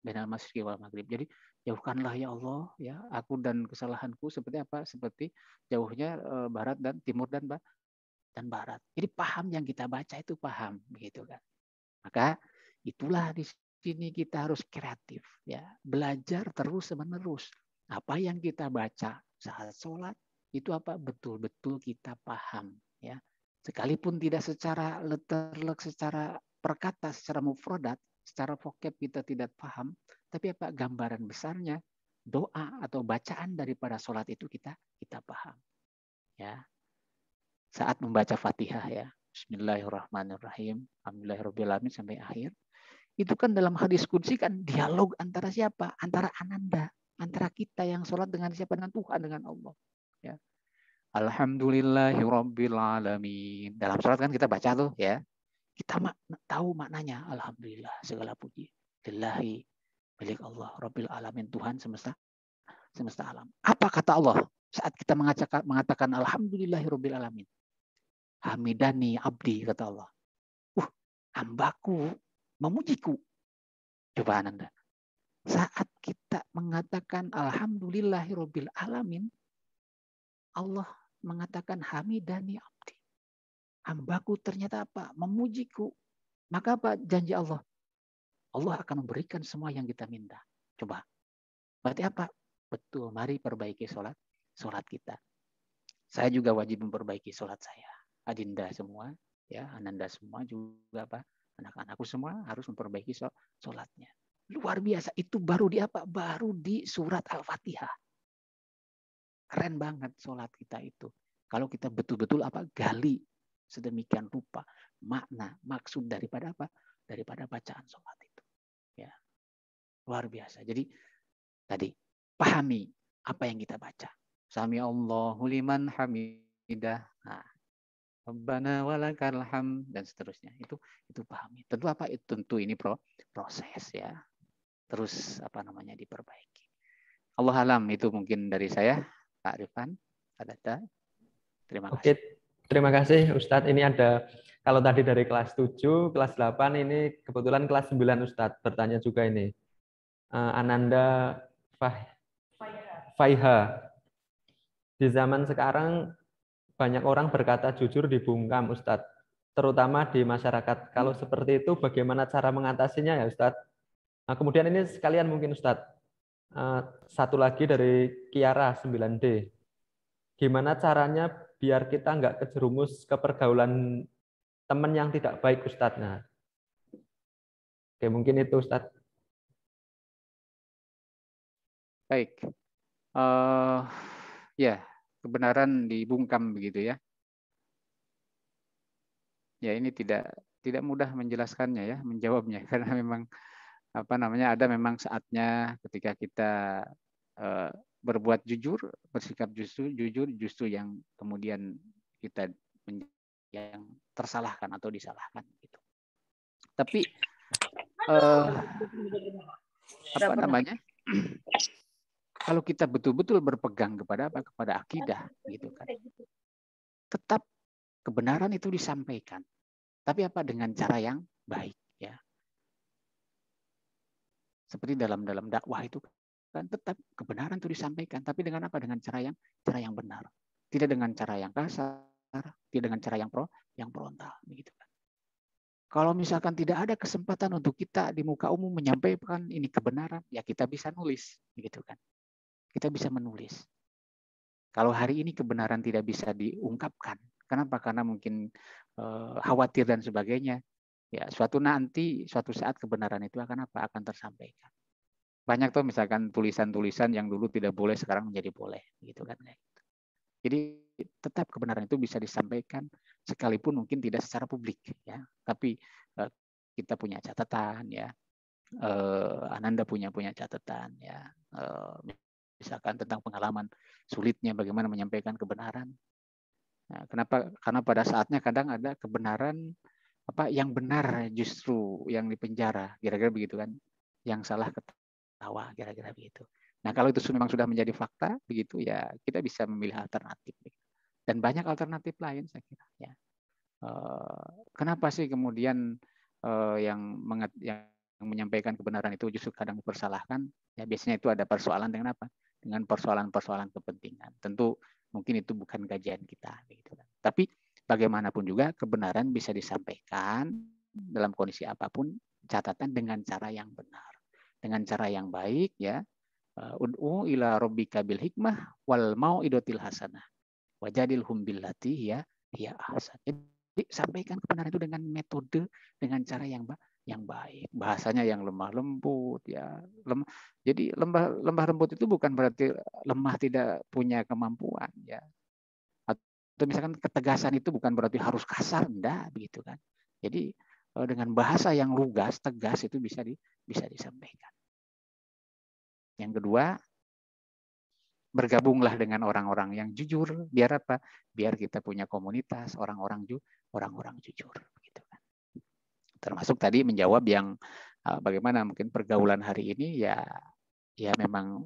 bainal masyriqi wal maghrib. Jadi jauhkanlah ya Allah ya aku dan kesalahanku seperti apa? Seperti jauhnya barat dan timur dan barat. Jadi paham yang kita baca itu paham begitu kan. Maka itulah di sini kita harus kreatif ya, belajar terus-menerus. Apa yang kita baca saat sholat itu betul-betul kita paham ya. Sekalipun tidak secara letterlek, secara perkata, secara mufradat, secara vocab kita tidak paham, tapi gambaran besarnya doa atau bacaan daripada sholat itu kita paham ya. Saat membaca Fatihah ya, Bismillahirrahmanirrahim, Alhamdulillahirrahmanirrahim sampai akhir, itu kan dalam hadis qudsi kan dialog antara siapa? Antara ananda, antara kita yang sholat dengan siapa? Dengan Tuhan, dengan Allah ya. Alhamdulillahirabbil alamin. Dalam sholat kan kita baca tuh ya. Kita tahu maknanya. Alhamdulillah, segala puji lillahi, milik Allah, Rabbil alamin, Tuhan semesta alam. Apa kata Allah saat kita mengatakan alhamdulillahirabbil alamin? Hamidani abdi, kata Allah. Hambaku memujiku. Coba Anda. Saat kita mengatakan alhamdulillahirabbil alamin, Allah mengatakan hamidani abdi. Hambaku ternyata memujiku. Maka janji Allah? Allah akan memberikan semua yang kita minta. Coba. Berarti betul, mari perbaiki sholat kita. Saya juga wajib memperbaiki sholat saya. Adinda semua, ya, Ananda semua juga anak-anakku semua harus memperbaiki sholatnya. Luar biasa. Itu baru di Baru di surat Al-Fatihah. Keren banget sholat kita itu. Kalau kita betul-betul gali sedemikian rupa makna, maksud daripada daripada bacaan sholat itu. Ya. Luar biasa. Jadi tadi pahami apa yang kita baca. Sami Allahu liman hamidah. Nah, Rabbana walakal hamd dan seterusnya. Itu pahami. Tentu ini proses ya. Terus diperbaiki. Allah alam, itu mungkin dari saya, Pak Rifan. Terima kasih. Oke, terima kasih Ustadz. Ini ada, kalau tadi dari kelas 7, kelas 8, ini kebetulan kelas 9 Ustadz bertanya juga ini. Ananda Faiha. Di zaman sekarang banyak orang berkata jujur dibungkam Ustadz, terutama di masyarakat. Kalau seperti itu bagaimana cara mengatasinya ya Ustadz? Nah, kemudian ini sekalian mungkin Ustadz, satu lagi dari Kiara 9D. Gimana caranya biar kita nggak kejerumus ke pergaulan teman yang tidak baik Ustadz? Nah, oke, mungkin itu Ustadz. Baik. Ya, kebenaran dibungkam begitu ya. Ya, ini tidak mudah menjelaskannya ya, menjawabnya karena memang ada memang saatnya ketika kita berbuat jujur, bersikap jujur justru yang kemudian kita yang tersalahkan atau disalahkan gitu. Tapi kalau kita betul-betul berpegang kepada akidah gitu kan, tetap kebenaran itu disampaikan, tapi dengan cara yang baik ya. Seperti dalam dakwah itu kan tetap kebenaran itu disampaikan, tapi dengan dengan cara yang benar, tidak dengan cara yang kasar, tidak dengan cara yang frontal begitu kan. Kalau misalkan tidak ada kesempatan untuk kita di muka umum menyampaikan ini kebenaran, ya kita bisa nulis begitu kan. kita bisa menulis. Kalau hari ini kebenaran tidak bisa diungkapkan, kenapa? Karena mungkin khawatir dan sebagainya. Ya, suatu saat kebenaran itu akan apa? Akan tersampaikan. Banyak tuh misalkan tulisan-tulisan yang dulu tidak boleh sekarang menjadi boleh, gitu kan? Jadi tetap kebenaran itu bisa disampaikan sekalipun mungkin tidak secara publik, ya. Tapi kita punya catatan, ya. Ananda punya catatan, ya. Misalkan tentang pengalaman sulitnya bagaimana menyampaikan kebenaran. Nah, kenapa? Karena pada saatnya kadang ada kebenaran yang benar justru yang dipenjara, kira-kira begitu kan? Yang salah ketawa, kira-kira begitu. Nah, kalau itu memang sudah menjadi fakta begitu, ya kita bisa memilih alternatif. Dan banyak alternatif lain saya kira. Ya. Kenapa sih kemudian yang menyampaikan kebenaran itu justru kadang dipersalahkan? Ya biasanya itu ada persoalan dengan apa? Dengan persoalan-persoalan kepentingan. Tentu mungkin itu bukan kajian kita, begitu kan. Tapi bagaimanapun juga kebenaran bisa disampaikan dalam kondisi apapun, catatan dengan cara yang benar, dengan cara yang baik, ya. Ud'u ila rabbika bil hikmah wal mau'idotil hasanah wajadilhum billati hiya ahsan. Jadi sampaikan kebenaran itu dengan metode, dengan cara yang baik, bahasanya yang lemah lembut, ya. Jadi lemah lembut itu bukan berarti lemah tidak punya kemampuan, ya. Atau misalkan ketegasan itu bukan berarti harus kasar, enggak begitu kan. Jadi dengan bahasa yang lugas, tegas itu bisa disampaikan. Yang kedua, bergabunglah dengan orang-orang yang jujur. Biar apa? Biar kita punya komunitas orang-orang jujur, gitu kan. Termasuk tadi menjawab yang bagaimana mungkin pergaulan hari ini, ya memang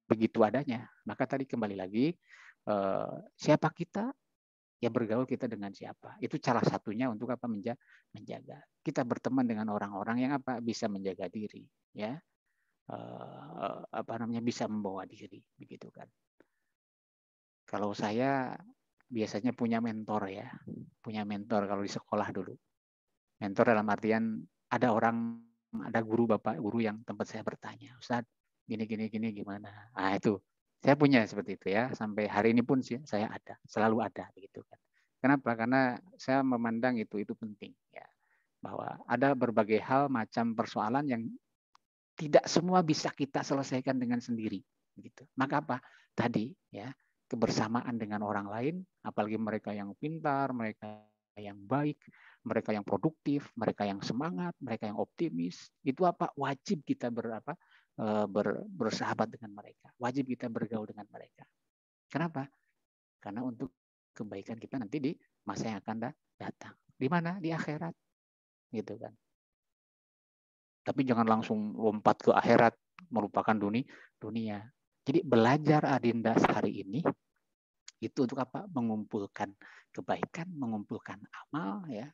begitu adanya. Maka tadi kembali lagi, siapa kita? Ya bergaul kita dengan siapa? Itu salah satunya untuk apa? Menjaga. Kita berteman dengan orang-orang yang apa? Bisa menjaga diri, ya. Bisa membawa diri, begitu kan. Kalau saya biasanya punya mentor, ya. Punya mentor kalau di sekolah dulu. Mentor dalam artian ada guru, bapak guru yang tempat saya bertanya, Ustaz, gini gimana? Nah, itu saya punya seperti itu, ya. Sampai hari ini pun saya selalu ada, begitu kan. Kenapa? Karena saya memandang itu penting, ya. Bahwa ada berbagai hal macam persoalan yang tidak semua bisa kita selesaikan dengan sendiri, gitu. Maka apa? Tadi, ya, kebersamaan dengan orang lain, apalagi mereka yang pintar, mereka yang baik, mereka yang produktif, mereka yang semangat, mereka yang optimis, itu apa? Wajib kita bersahabat dengan mereka, wajib kita bergaul dengan mereka. Kenapa? Karena untuk kebaikan kita nanti di masa yang akan datang. Di mana? Di akhirat, gitu kan. Tapi jangan langsung lompat ke akhirat, melupakan dunia. Jadi belajar Adinda hari ini itu untuk apa? Mengumpulkan kebaikan, mengumpulkan amal, ya.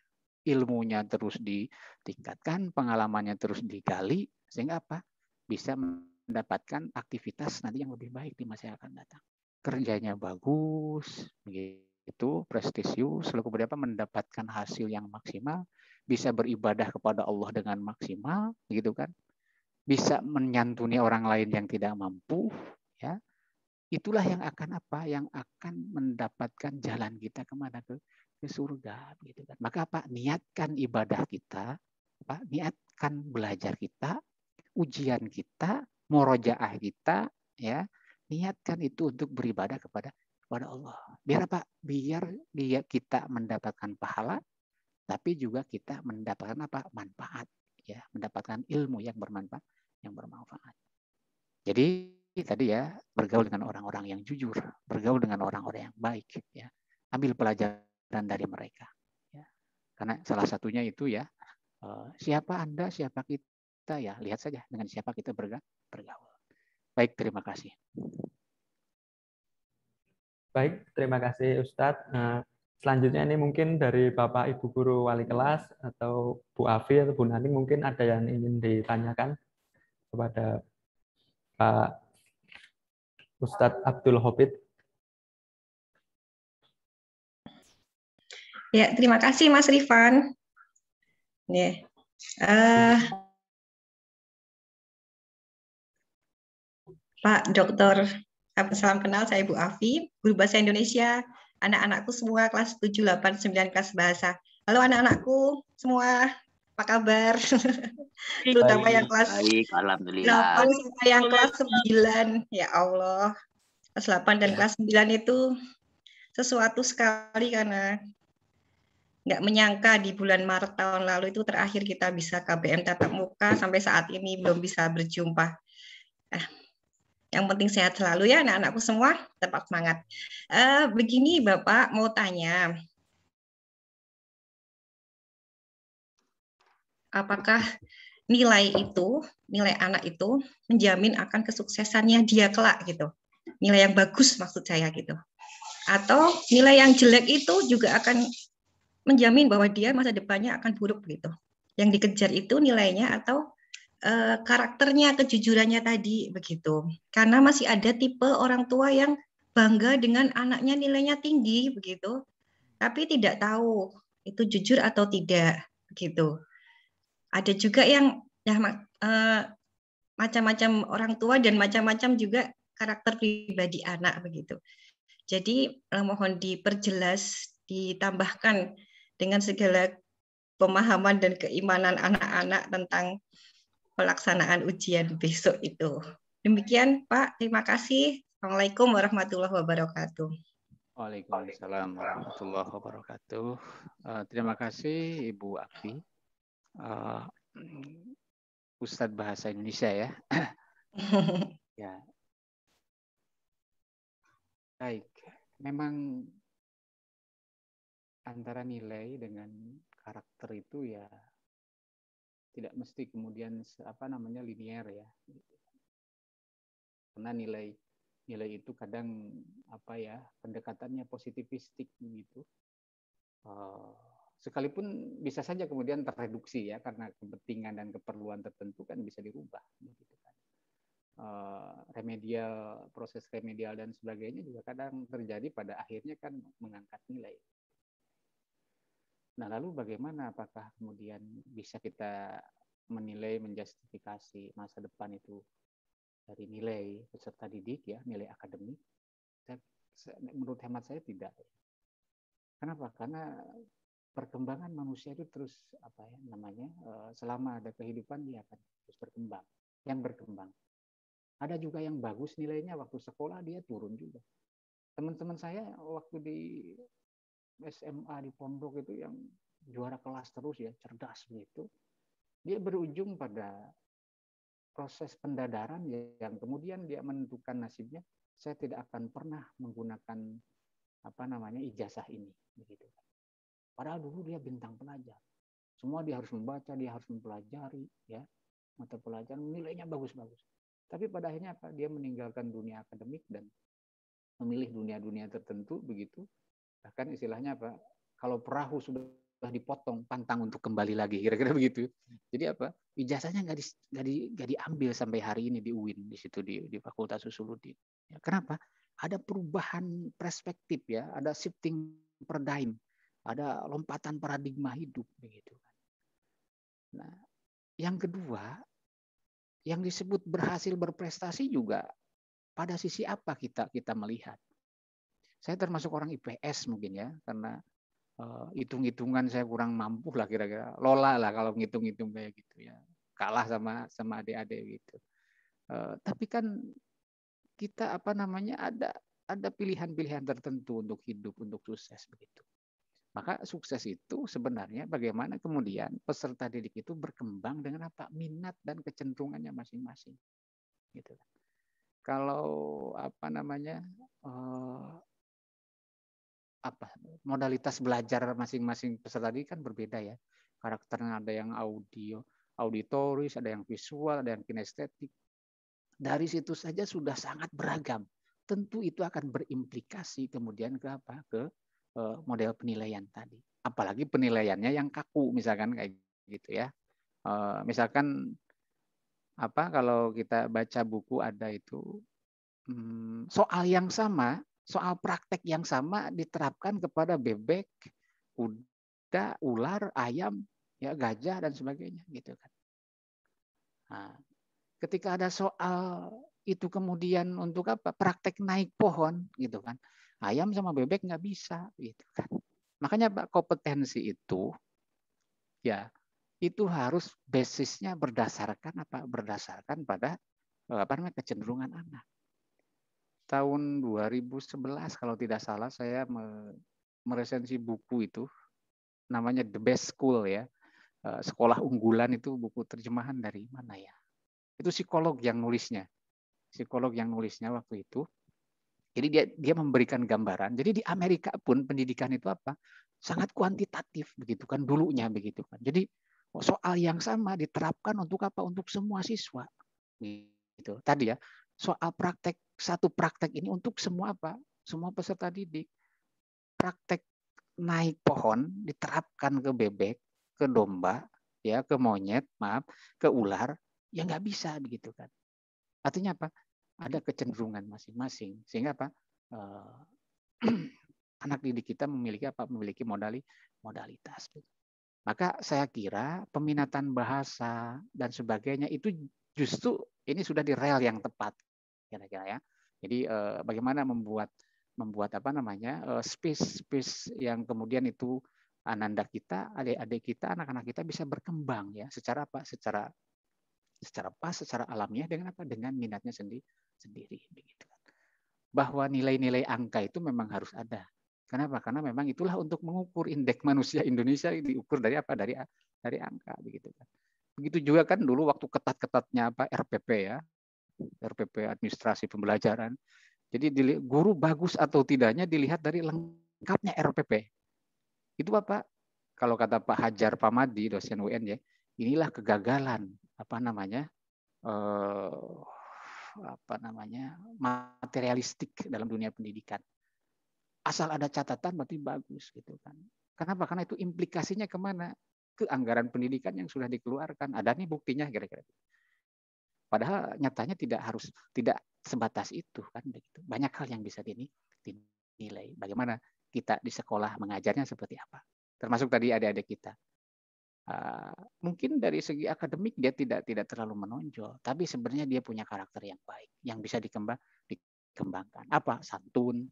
Ilmunya terus ditingkatkan, pengalamannya terus digali, sehingga apa? Bisa mendapatkan aktivitas nanti yang lebih baik di masa yang akan datang. Kerjanya bagus, begitu, prestisius, lalu kemudian apa? Mendapatkan hasil yang maksimal, bisa beribadah kepada Allah dengan maksimal, gitu kan? Bisa menyantuni orang lain yang tidak mampu, ya. Itulah yang akan apa? Yang akan mendapatkan jalan kita kemana? Ke surga, gitu kan. Maka apa? Niatkan ibadah kita, niatkan belajar kita, ujian kita, murojaah kita, ya. Niatkan itu untuk beribadah kepada Allah. Biar apa? Biar kita mendapatkan pahala, tapi juga kita mendapatkan apa? Manfaat, ya, mendapatkan ilmu yang bermanfaat. Jadi tadi, ya, bergaul dengan orang-orang yang jujur, bergaul dengan orang-orang yang baik, ya. Ambil pelajaran dari mereka, ya. Karena salah satunya itu, ya, siapa Anda, siapa kita, ya, lihat saja dengan siapa kita bergaul. Baik, terima kasih. Baik, terima kasih Ustadz. Selanjutnya ini mungkin dari Bapak Ibu Guru Wali Kelas atau Bu Afi atau Bu Nani, mungkin ada yang ingin ditanyakan kepada Pak Ustadz Abdul Hopid. Ya, terima kasih Mas Rifan. Ya. Pak Dr. Salam kenal, saya Ibu Afi, guru bahasa Indonesia. Anak-anakku semua kelas 7, 8, 9 kelas bahasa. Halo anak-anakku semua, apa kabar? Terutama yang kelas Baik, alhamdulillah. 8 sampai yang kelas 9. Ya Allah, kelas 8 dan kelas 9 itu sesuatu sekali karena nggak menyangka di bulan Maret tahun lalu itu terakhir kita bisa KBM tatap muka, sampai saat ini belum bisa berjumpa. Yang penting sehat selalu ya anak-anakku semua, tetap semangat. Begini Bapak, mau tanya, apakah nilai anak itu menjamin akan kesuksesannya dia kelak gitu? Nilai yang bagus maksud saya gitu. Atau nilai yang jelek itu juga akan menjamin bahwa dia masa depannya akan buruk gitu. Yang dikejar itu nilainya atau karakternya, kejujurannya tadi begitu. Karena masih ada tipe orang tua yang bangga dengan anaknya nilainya tinggi begitu, tapi tidak tahu itu jujur atau tidak begitu. Ada juga yang ya, macam-macam orang tua dan macam-macam juga karakter pribadi anak begitu. Jadi mohon diperjelas, ditambahkan dengan segala pemahaman dan keimanan anak-anak tentang pelaksanaan ujian besok itu. Demikian Pak, terima kasih. Assalamualaikum warahmatullahi wabarakatuh. Waalaikumsalam warahmatullahi wabarakatuh. Terima kasih Ibu Afi, Ustadz Bahasa Indonesia ya. Ya. Baik, memang antara nilai dengan karakter itu ya tidak mesti kemudian linear ya. Karena nilai itu kadang pendekatannya positivistik begitu. Sekalipun bisa saja kemudian terreduksi ya karena kepentingan dan keperluan tertentu kan bisa dirubah begitu kan. Proses remedial dan sebagainya juga kadang terjadi pada akhirnya kan mengangkat nilai. Nah, lalu bagaimana, apakah kemudian bisa kita menilai, menjustifikasi masa depan itu dari nilai peserta didik ya, nilai akademik? Menurut hemat saya tidak. Kenapa? Karena perkembangan manusia itu terus selama ada kehidupan dia akan terus berkembang. Yang berkembang. Ada juga yang bagus nilainya waktu sekolah dia turun juga. Teman-teman saya waktu di SMA di pondok itu yang juara kelas terus ya, cerdas begitu. Dia berujung pada proses pendadaran yang kemudian dia menentukan nasibnya, saya tidak akan pernah menggunakan ijazah ini begitu. Padahal dulu dia bintang pelajar. Semua dia harus membaca, dia harus mempelajari ya, mata pelajaran nilainya bagus-bagus. Tapi pada akhirnya dia meninggalkan dunia akademik dan memilih dunia-dunia tertentu begitu. Bahkan istilahnya kalau perahu sudah dipotong, pantang untuk kembali lagi, kira-kira begitu. Jadi ijazahnya nggak diambil sampai hari ini di UIN, di situ di Fakultas Usuluddin. Ya, kenapa? Ada perubahan perspektif ya, ada shifting paradigm, ada lompatan paradigma hidup begitu. Nah, yang kedua, yang disebut berhasil berprestasi juga pada sisi apa kita melihat? Saya termasuk orang IPS mungkin ya, karena hitung-hitungan saya kurang mampu lah kira-kira. Lola lah kalau ngitung-ngitung kayak gitu ya. Kalah sama adik-adik gitu. Tapi kan kita ada pilihan-pilihan tertentu untuk hidup, untuk sukses begitu. Maka sukses itu sebenarnya bagaimana kemudian peserta didik itu berkembang dengan minat dan kecenderungannya masing-masing. Gitu. Kalau modalitas belajar masing-masing peserta didik kan berbeda ya. Karakternya ada yang auditoris, ada yang visual, ada yang kinestetik. Dari situ saja sudah sangat beragam. Tentu itu akan berimplikasi kemudian ke model penilaian tadi. Apalagi penilaiannya yang kaku misalkan kayak gitu ya. Misalkan kalau kita baca buku ada itu soal yang sama, soal praktek yang sama diterapkan kepada bebek, kuda, ular, ayam, ya gajah dan sebagainya gitu kan. Nah, ketika ada soal itu kemudian untuk apa? Praktek naik pohon gitu kan. Ayam sama bebek nggak bisa gitu kan. Makanya Pak, kompetensi itu ya itu harus basisnya berdasarkan apa? Berdasarkan pada apa namanya kecenderungan anak. Tahun 2011 kalau tidak salah saya meresensi buku itu namanya The Best School ya. Sekolah unggulan itu buku terjemahan dari mana ya? Itu psikolog yang nulisnya. Psikolog yang nulisnya waktu itu. Jadi dia memberikan gambaran. Jadi di Amerika pun pendidikan itu apa? Sangat kuantitatif begitu kan dulunya begitu kan. Jadi soal yang sama diterapkan untuk apa? Untuk semua siswa. Gitu. Tadi ya, soal satu praktek ini untuk semua apa? Semua peserta didik. Praktek naik pohon diterapkan ke bebek, ke domba, ya, ke monyet, maaf, ke ular, ya nggak bisa begitu kan. Artinya apa? Ada kecenderungan masing-masing sehingga apa? Anak didik kita memiliki apa? Memiliki modalitas. Maka saya kira peminatan bahasa dan sebagainya itu justru ini sudah di rel yang tepat kira-kira ya. Jadi bagaimana membuat apa namanya space yang kemudian itu ananda kita, adik-adik kita, anak-anak kita bisa berkembang ya secara apa? Secara pas, secara alamiah dengan apa? Dengan minatnya sendiri begitu. Bahwa nilai-nilai angka itu memang harus ada. Kenapa? Karena memang itulah untuk mengukur indeks manusia Indonesia diukur dari apa? Dari angka begitu kan. Begitu juga kan dulu waktu ketat-ketatnya apa RPP ya. RPP administrasi pembelajaran. Jadi guru bagus atau tidaknya dilihat dari lengkapnya RPP. Itu apa? Kalau kata Pak Hajar Pamadi dosen UN ya, inilah kegagalan apa namanya materialistik dalam dunia pendidikan. Asal ada catatan berarti bagus gitu kan. Kenapa? Karena itu implikasinya kemana? Ke anggaran pendidikan yang sudah dikeluarkan. Ada nih buktinya kira-kira. Padahal nyatanya tidak sebatas itu kan begitu. Banyak hal yang bisa dinilai. Bagaimana kita di sekolah mengajarnya seperti apa. Termasuk tadi adik-adik kita. Mungkin dari segi akademik dia tidak terlalu menonjol, tapi sebenarnya dia punya karakter yang baik, yang bisa dikembangkan. Apa? Santun,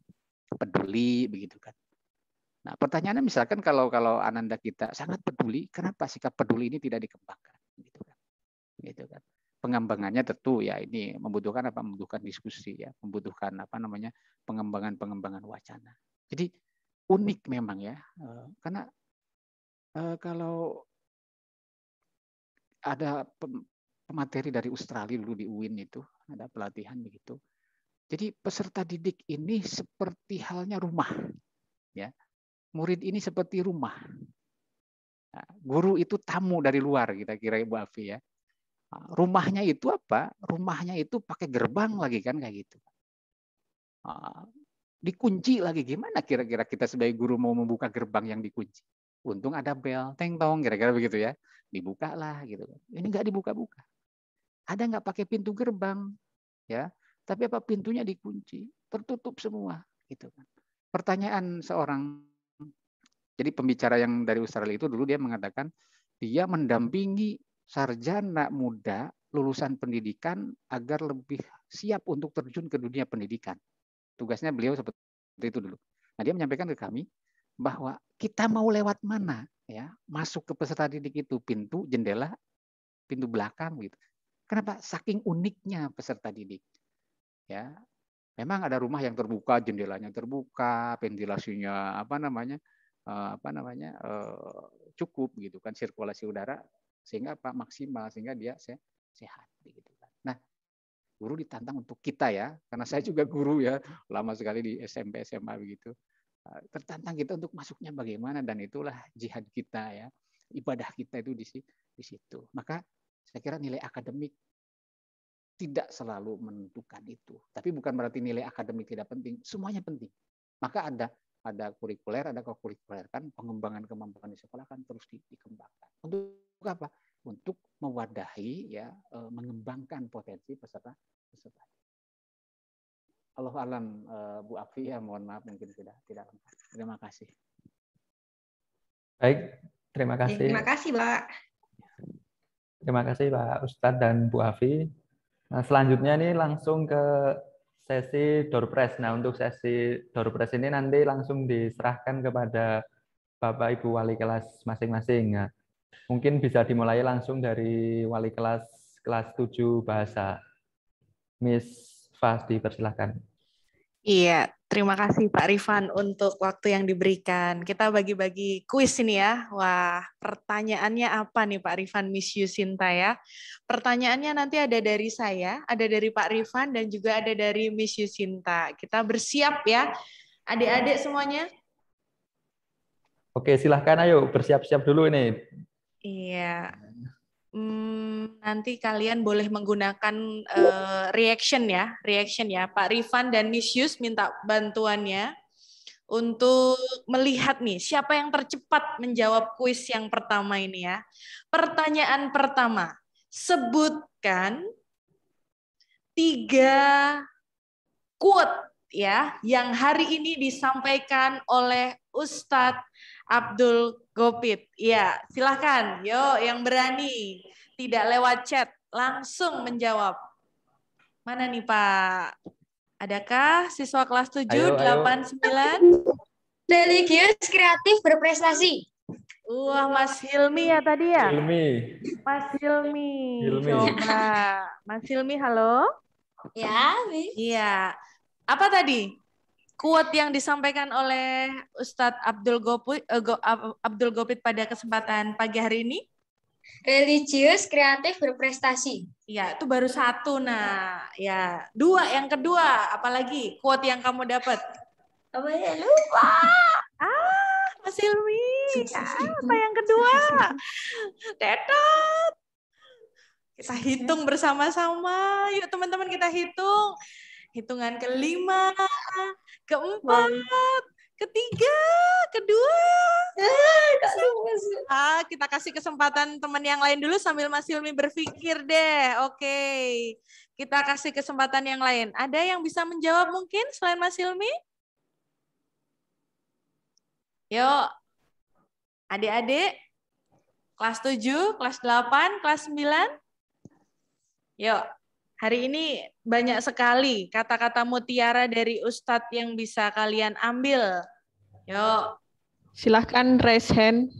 peduli, begitu kan. Nah, pertanyaannya misalkan kalau ananda kita sangat peduli, kenapa sikap peduli ini tidak dikembangkan? Gitu kan. Pengembangannya tentu ya ini membutuhkan apa? Membutuhkan diskusi ya, membutuhkan apa namanya? pengembangan wacana. Jadi unik memang ya, karena kalau ada pemateri dari Australia dulu di UIN itu, ada pelatihan begitu. Jadi peserta didik ini seperti halnya rumah. Ya. Murid ini seperti rumah. Nah, guru itu tamu dari luar, kita kira Ibu Afi ya. Rumahnya itu apa? Rumahnya itu pakai gerbang lagi kan kayak gitu. Dikunci lagi, gimana kira-kira kita sebagai guru mau membuka gerbang yang dikunci? Untung ada bel, teng tong, kira-kira begitu ya. Dibuka lah gitu. Ini nggak dibuka-buka. Ada nggak pakai pintu gerbang, ya? Tapi apa pintunya dikunci, tertutup semua, gitu kan? Pertanyaan seorang, jadi pembicara yang dari Australia itu dulu dia mengatakan dia mendampingi sarjana muda lulusan pendidikan agar lebih siap untuk terjun ke dunia pendidikan. Tugasnya beliau seperti itu dulu. Nah dia menyampaikan ke kami bahwa kita mau lewat mana ya masuk ke peserta didik itu pintu jendela pintu belakang gitu. Kenapa? Saking uniknya peserta didik ya. Memang ada rumah yang terbuka, jendelanya terbuka, ventilasinya cukup gitu kan, sirkulasi udara sehingga apa maksimal sehingga dia sehat begitu kan. Nah guru ditantang untuk kita ya, karena saya juga guru ya lama sekali di SMP SMA begitu. Tertantang kita untuk masuknya bagaimana, dan itulah jihad kita ya, ibadah kita itu di situ. Maka saya kira nilai akademik tidak selalu menentukan itu, tapi bukan berarti nilai akademik tidak penting, semuanya penting. Maka ada kurikuler, ada kokurikuler kan, pengembangan kemampuan di sekolah kan terus dikembangkan. Untuk apa? Untuk mewadahi ya, mengembangkan potensi peserta. Allah alam, Bu Afi ya, mohon maaf mungkin tidak lengkap. Terima kasih. Baik, terima kasih. Terima kasih, Pak. Terima kasih Pak Ustadz dan Bu Afi. Nah, selanjutnya ini langsung ke sesi door prize. Nah, untuk sesi door prize ini nanti langsung diserahkan kepada Bapak Ibu wali kelas masing-masing. Nah, mungkin bisa dimulai langsung dari wali kelas 7 bahasa. Miss Fasti, persilahkan. Iya, terima kasih Pak Rifan untuk waktu yang diberikan. Kita bagi-bagi kuis ini ya. Wah, pertanyaannya apa nih Pak Rifan, Miss Yusinta ya? Pertanyaannya nanti ada dari saya, ada dari Pak Rifan, dan juga ada dari Miss Yusinta. Kita bersiap ya, adik-adik semuanya. Oke, silahkan ayo bersiap-siap dulu ini. Iya. Nanti kalian boleh menggunakan reaction ya, Pak Rifan dan Miss Yus minta bantuannya untuk melihat nih siapa yang tercepat menjawab kuis yang pertama ini ya. Pertanyaan pertama, sebutkan 3 quote ya yang hari ini disampaikan oleh Ustadz Abdul Gopit. Ya, silahkan. Yo, yang berani. Tidak lewat chat. Langsung menjawab. Mana nih, Pak? Adakah siswa kelas 7, Ayo, 8, 9? Religius, kreatif, berprestasi. Wah, Mas Hilmi ya tadi ya? Hilmi. Mas Hilmi. Hilmi. Coba. Mas Hilmi, halo? Ya, Miss. Iya. Apa tadi? Quote yang disampaikan oleh Ustadz Abdul Gopit pada kesempatan pagi hari ini? Religius, kreatif, berprestasi. Ya, itu baru 1. Nah, ya 2. Yang kedua, apalagi quote yang kamu dapat? Apa ya? Lupa. Mas Hilmi. Apa yang kedua? Tetot. Kita hitung bersama-sama. Yuk teman-teman kita hitung. Hitungan ke-5, ke-4, ke-3, ke-2. Kita kasih kesempatan teman yang lain dulu sambil Mas Hilmi berpikir deh. Oke. Kita kasih kesempatan yang lain. Ada yang bisa menjawab mungkin selain Mas Hilmi? Yuk. Adik-adik. Kelas 7, kelas 8, kelas 9. Yuk. Hari ini banyak sekali kata-kata mutiara dari Ustadz yang bisa kalian ambil. Yuk. Silahkan raise hand.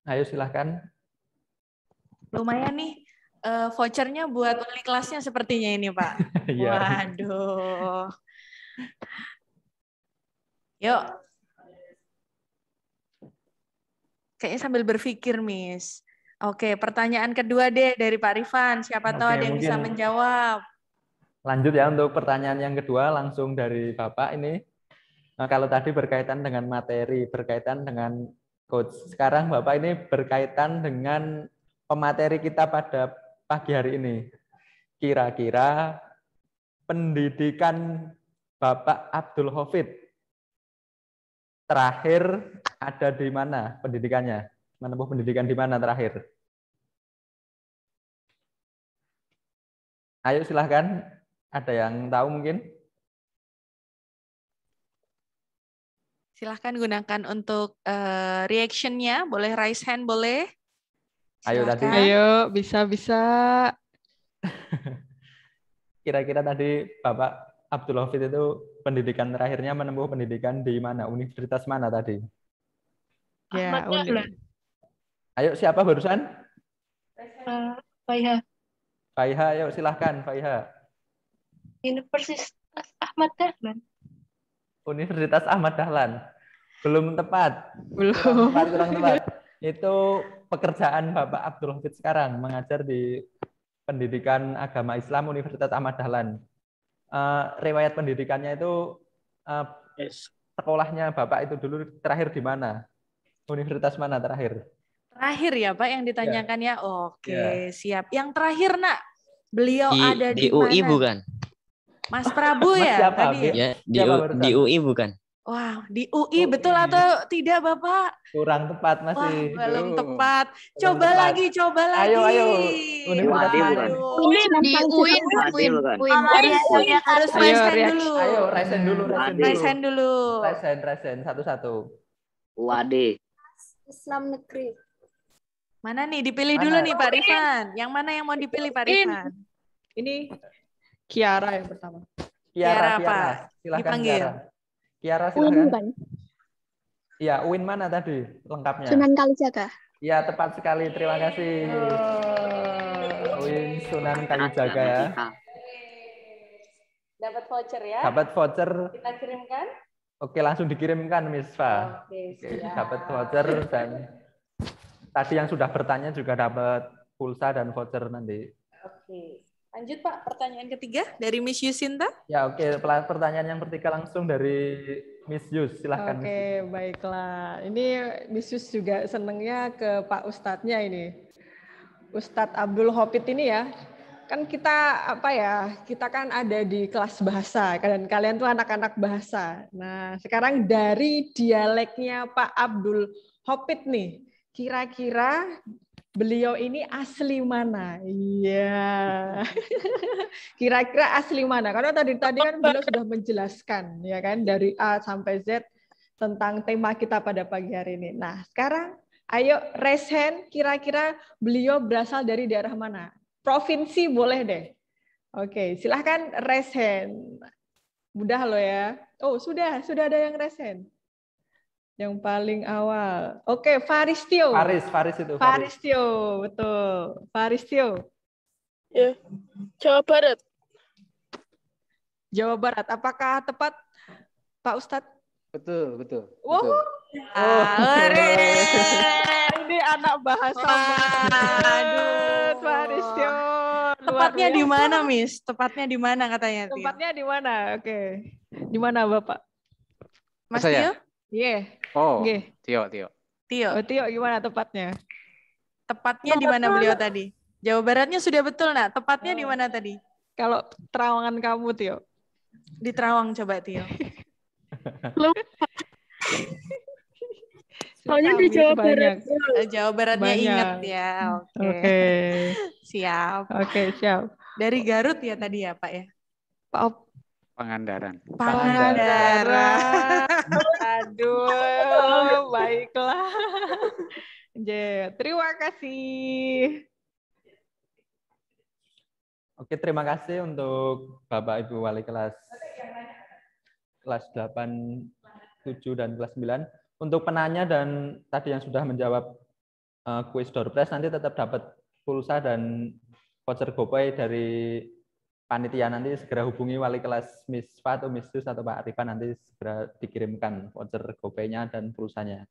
Ayo silahkan. Lumayan nih vouchernya buat wali kelasnya sepertinya ini Pak. Iya. Waduh. Yuk. Kayaknya sambil berpikir, Miss. Oke, pertanyaan kedua deh dari Pak Rifan. Siapa tahu ada yang bisa menjawab. Lanjut ya untuk pertanyaan yang kedua langsung dari Bapak ini. Nah, kalau tadi berkaitan dengan materi, berkaitan dengan coach. Sekarang Bapak ini berkaitan dengan pemateri kita pada pagi hari ini. Kira-kira pendidikan Bapak Abdul Hafid terakhir ada di mana pendidikannya? Menempuh pendidikan di mana terakhir? Ayo silahkan. Ada yang tahu mungkin? Silahkan gunakan untuk reaction-nya. Boleh raise hand, boleh? Ayo tadi. Ayo, bisa-bisa. Kira-kira tadi Bapak Abdul Hafid itu pendidikan terakhirnya menempuh pendidikan di mana? Universitas mana tadi? Ya, Ayo siapa barusan? Faiha. Faiha, ayo silahkan Faiha. Universitas Ahmad Dahlan. Universitas Ahmad Dahlan. Belum tepat. Belum. Kurang tepat. Itu pekerjaan Bapak Abdul Hafid sekarang mengajar di Pendidikan Agama Islam Universitas Ahmad Dahlan. Riwayat pendidikannya itu sekolahnya Bapak itu dulu terakhir di mana? Universitas mana terakhir? Terakhir ya Pak yang ditanyakan ya. Oke, siap. Yang terakhir Nak, beliau ada di UI mana? Bukan? Mas Prabu ya siapa? tadi ya? Di UI bukan? Wow, di UI betul atau tidak Bapak? Kurang tepat masih. Wah, belum tepat. Coba lagi. Ayo. Universitas harus raise hand dulu. Ayo, raise hand dulu. Raise hand satu-satu. UAD. Islam Negeri. Mana nih? Dipilih dulu nih Pak Rifan. Yang mana yang mau dipilih Pak Rifan? Ini Kiara yang pertama. Kiara, Kiara, Pak. silakan Dipanggil. Kiara, Uin silakan. bukan? Iya, Uin mana tadi lengkapnya? Sunan Kalijaga. Iya, tepat sekali. Terima kasih. Uin Sunan Kalijaga ya. Dapat voucher ya? Dapat voucher. Kita kirimkan? Oke, langsung dikirimkan, Miss Fa. Oke, siap. Dapat voucher dan tadi yang sudah bertanya juga dapat pulsa dan voucher nanti. Oke. Lanjut Pak, pertanyaan ketiga dari Miss Yusinta. Ya, oke. Pertanyaan yang ketiga langsung dari Miss Yus. Silahkan. Oke, baiklah. Ini Miss Yus juga senangnya ke Pak Ustadznya ini. Ustadz Abdul Hopit ini ya. Kan kita kita kan ada di kelas bahasa dan kalian tuh anak-anak bahasa. Nah, sekarang dari dialeknya Pak Abdul Hopit nih, kira-kira beliau ini asli mana? Iya. Kira-kira asli mana? Karena tadi kan beliau sudah menjelaskan ya kan dari A sampai Z tentang tema kita pada pagi hari ini. Nah, sekarang ayo raise hand, kira-kira beliau berasal dari daerah mana? Provinsi boleh deh. Oke, silahkan raise hand. Mudah loh ya. Oh, sudah ada yang raise hand. Yang paling awal. Oke, Faristio. Faris itu. Faristio, betul. Faristio. Ya, Jawa Barat. Jawa Barat. Apakah tepat, Pak Ustadz? Betul. Wow. Ini anak bahasa. Aduh, Faristio. Tepatnya di mana, Miss? Tepatnya di mana katanya? Tempatnya di mana? Oke. Di mana, Bapak? Mas Saya? Tio? Iya. Oh, Oke. Tio. Tio, gimana tepatnya? Tepatnya di mana beliau tadi? Jawa Baratnya sudah betul, nak. Tepatnya di mana tadi? Kalau terawangan kamu, Tio. Di Terawang coba, Tio. Soalnya di Jawa Barat. Jawa Baratnya Banyak. ingat ya. Oke. Siap. Oke, siap. Dari Garut ya tadi ya, Pak ya? Pak Pangandaran. Aduh, baiklah. Terima kasih. Oke, terima kasih untuk Bapak Ibu Wali kelas 8, 7, dan kelas 9. Untuk penanya dan tadi yang sudah menjawab kuis door prize nanti tetap dapat pulsa dan voucher GoPay dari panitia. Nanti segera hubungi wali kelas Miss Fa atau Miss Yus atau Pak Rifan, nanti segera dikirimkan voucher GoPay-nya dan pulsanya.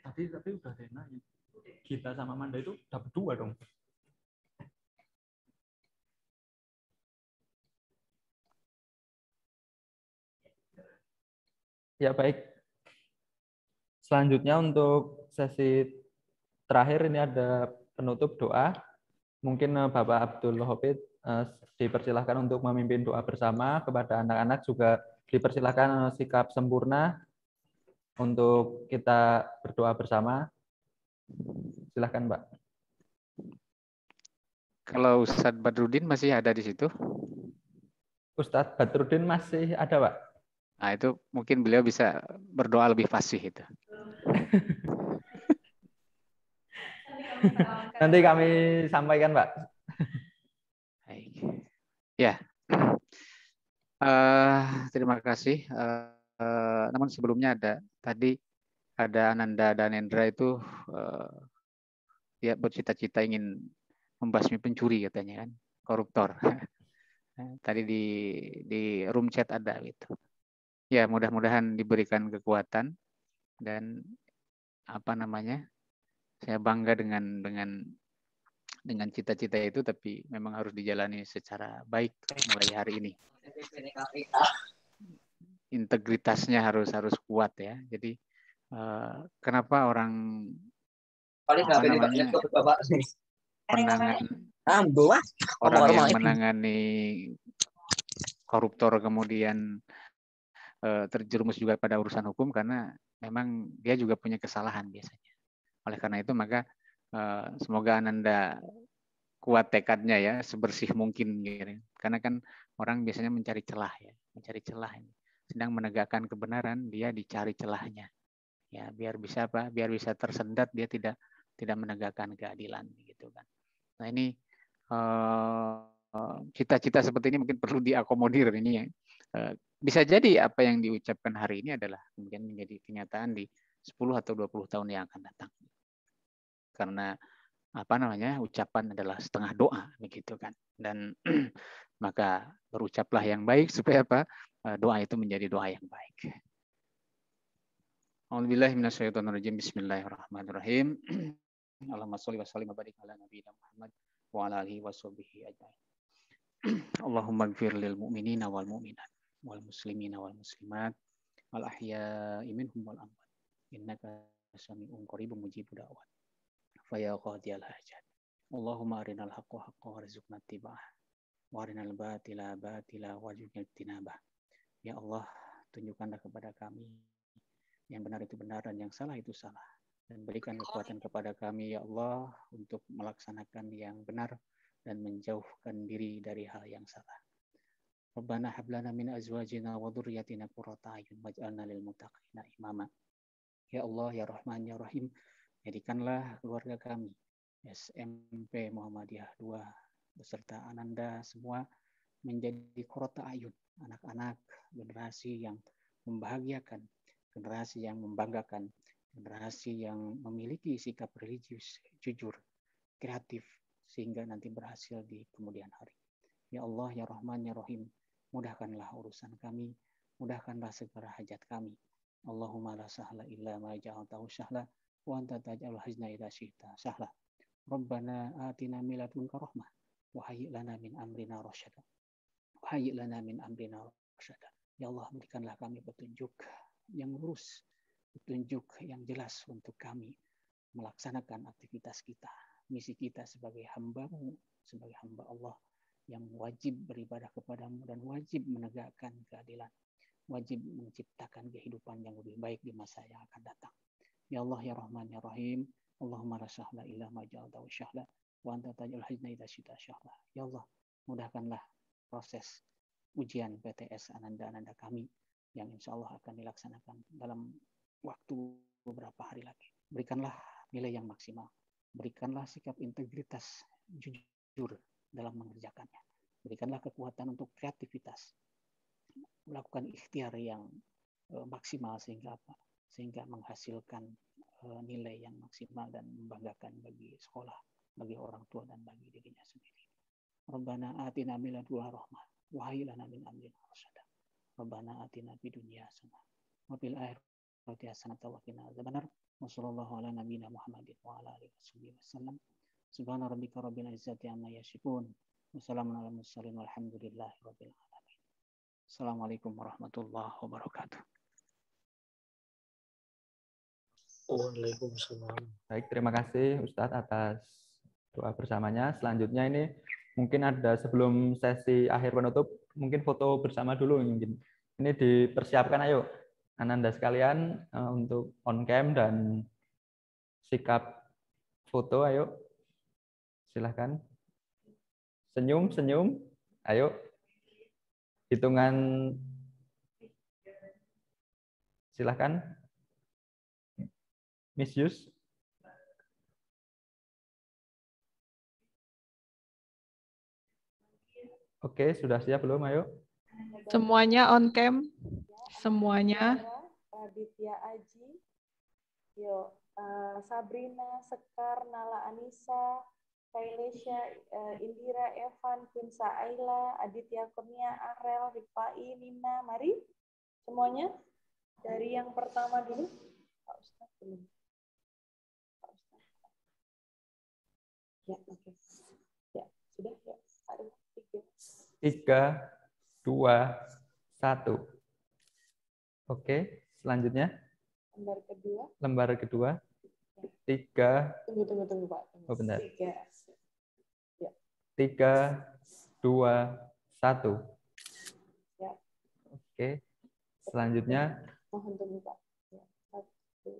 Tapi udah ada yang nanya. Kita sama Manda itu dapat 2 dong. Ya baik. Selanjutnya untuk sesi terakhir ini ada penutup doa. Mungkin Bapak Abdul Hopit dipersilahkan untuk memimpin doa bersama. Kepada anak-anak juga dipersilahkan sikap sempurna untuk kita berdoa bersama. Silahkan, Mbak. Kalau Ustadz Badrudin masih ada di situ? Ustadz Badrudin masih ada, Pak. Nah, itu mungkin beliau bisa berdoa lebih fasih itu. Nanti kami sampaikan, Pak. Baik. Ya. Terima kasih. Namun sebelumnya tadi ada Ananda dan Endra itu dia bercita-cita ingin membasmi pencuri katanya kan, koruptor. Tadi di room chat ada gitu. Ya, mudah-mudahan diberikan kekuatan dan saya bangga dengan cita-cita itu, tapi memang harus dijalani secara baik mulai hari ini. Integritasnya harus kuat ya. Jadi kenapa orang yang menangani koruptor kemudian terjerumus juga pada urusan hukum, karena memang dia juga punya kesalahan biasanya. Oleh karena itu maka semoga Ananda kuat tekadnya ya, sebersih mungkin gitu. Karena kan orang biasanya mencari celah ya, mencari celah ini. Sedang menegakkan kebenaran, dia dicari celahnya. Ya, biar bisa apa? Biar bisa tersendat, dia tidak menegakkan keadilan gitu kan. Nah, ini cita-cita seperti ini mungkin perlu diakomodir ini ya. Bisa jadi apa yang diucapkan hari ini adalah kemudian menjadi kenyataan di 10 atau 20 tahun yang akan datang. Karena apa namanya, ucapan adalah setengah doa begitu kan. Dan maka berucaplah yang baik supaya apa? Doa itu menjadi doa yang baik. A'udzubillahi minasyaitonirrajim. Bismillahirrahmanirrahim. Allahumma sholli wa sallim wa barik ala nabiyina Muhammad wa ala alihi washabihi ajmain. Allahumma ighfir lil mu'minina wal mu'minat wal muslimina wal muslimat wal ahya'i minhum wal amwat. Innaka sami'un qaribun mujibud da'wat. Fa ya qadiyal hajat. Allahumma arinal haqqa haqqan warzuqna ittiba'ah wa arinal batila batila warzuqna ijtinabah. Ya Allah, tunjukkanlah kepada kami yang benar itu benar dan yang salah itu salah. Dan berikan kekuatan kepada kami, ya Allah, untuk melaksanakan yang benar dan menjauhkan diri dari hal yang salah. Rabbana hablana min azwajina wa dhurriyyatina qurrata a'yun waj'alna lil muttaqina imama. Ya Allah, ya Rahman, ya Rahim, jadikanlah keluarga kami SMP Muhammadiyah 2 beserta Ananda semua menjadi qurrata a'yun, anak-anak generasi yang membahagiakan, generasi yang membanggakan, generasi yang memiliki sikap religius, jujur, kreatif, sehingga nanti berhasil di kemudian hari. Ya Allah, ya Rahman, ya Rahim, mudahkanlah urusan kami, mudahkanlah segala hajat kami. Allahumma la sahla illa ma ja'altahu sahla, wa anta taj'alul hazna idza syi'ta sahla. Rabbana atina min ladunka rahmah, wa hayyi' lana min amrina rasyada. Wa hayyi' lana min amrina rasyada. Ya Allah, berikanlah kami petunjuk yang lurus, petunjuk yang jelas untuk kami melaksanakan aktivitas kita, misi kita sebagai hamba-Mu, sebagai hamba Allah yang wajib beribadah kepadamu dan wajib menegakkan keadilan, wajib menciptakan kehidupan yang lebih baik di masa yang akan datang. Ya Allah, ya Rahman, ya Rahim, Allahumma la sahla illa ma ja'altahu sahla, wa anta taj'alul hazna idza syi'ta sahla. Ya Allah, mudahkanlah proses ujian PTS Ananda-Ananda kami yang insya Allah akan dilaksanakan dalam waktu beberapa hari lagi. Berikanlah nilai yang maksimal, berikanlah sikap integritas jujur dalam mengerjakannya. Berikanlah kekuatan untuk kreativitas, melakukan ikhtiar yang maksimal sehingga apa? Sehingga menghasilkan nilai yang maksimal dan membanggakan bagi sekolah, bagi orang tua dan bagi dirinya sendiri. Rabbana atina min ladunka rahmah wa hayyi' lana min amrina rasyada. Rabbana atina fid dunya hasanah wa fil akhirati hasanah wa qina adzabannar. Wa sallallahu ala nabiyyina Muhammadin wa ala alihi wasallam. Subhana rabbika rabbil izzati amma yasifun. Wassalamun ala mursalin walhamdulillahi rabbil alamin. Assalamualaikum warahmatullahi wabarakatuh. Waalaikumsalam. Baik, terima kasih Ustadz atas doa bersamanya. Selanjutnya ini mungkin ada sebelum sesi akhir penutup, mungkin foto bersama dulu mungkin. Ini dipersiapkan, ayo Ananda sekalian untuk on cam dan sikap foto, ayo. Silahkan. Senyum, senyum. Ayo. Hitungan. Silahkan. Miss Yus. Oke, sudah siap belum? Ayo. Semuanya on cam. Semuanya. Raditya Aji. Yo, Sabrina, Sekar, Nala Anissa, Kailesha, Indira, Evan, Quinsa Ayla, Aditya Kurnia, Arel, Ripai, Nina, mari semuanya. Dari yang pertama dulu. Pak Ustadz belum. Pak Ustadz. Ya, oke. Ya, sudah ya. Ada 3, 2, 1. Oke, selanjutnya. Lembar kedua. Lembar kedua. 3. Tunggu Pak. Oh, bentar. 3. Ya. 3, 2, 1. Ya. Oke. Selanjutnya. Mohon tunggu Pak. Ya. 1, 2.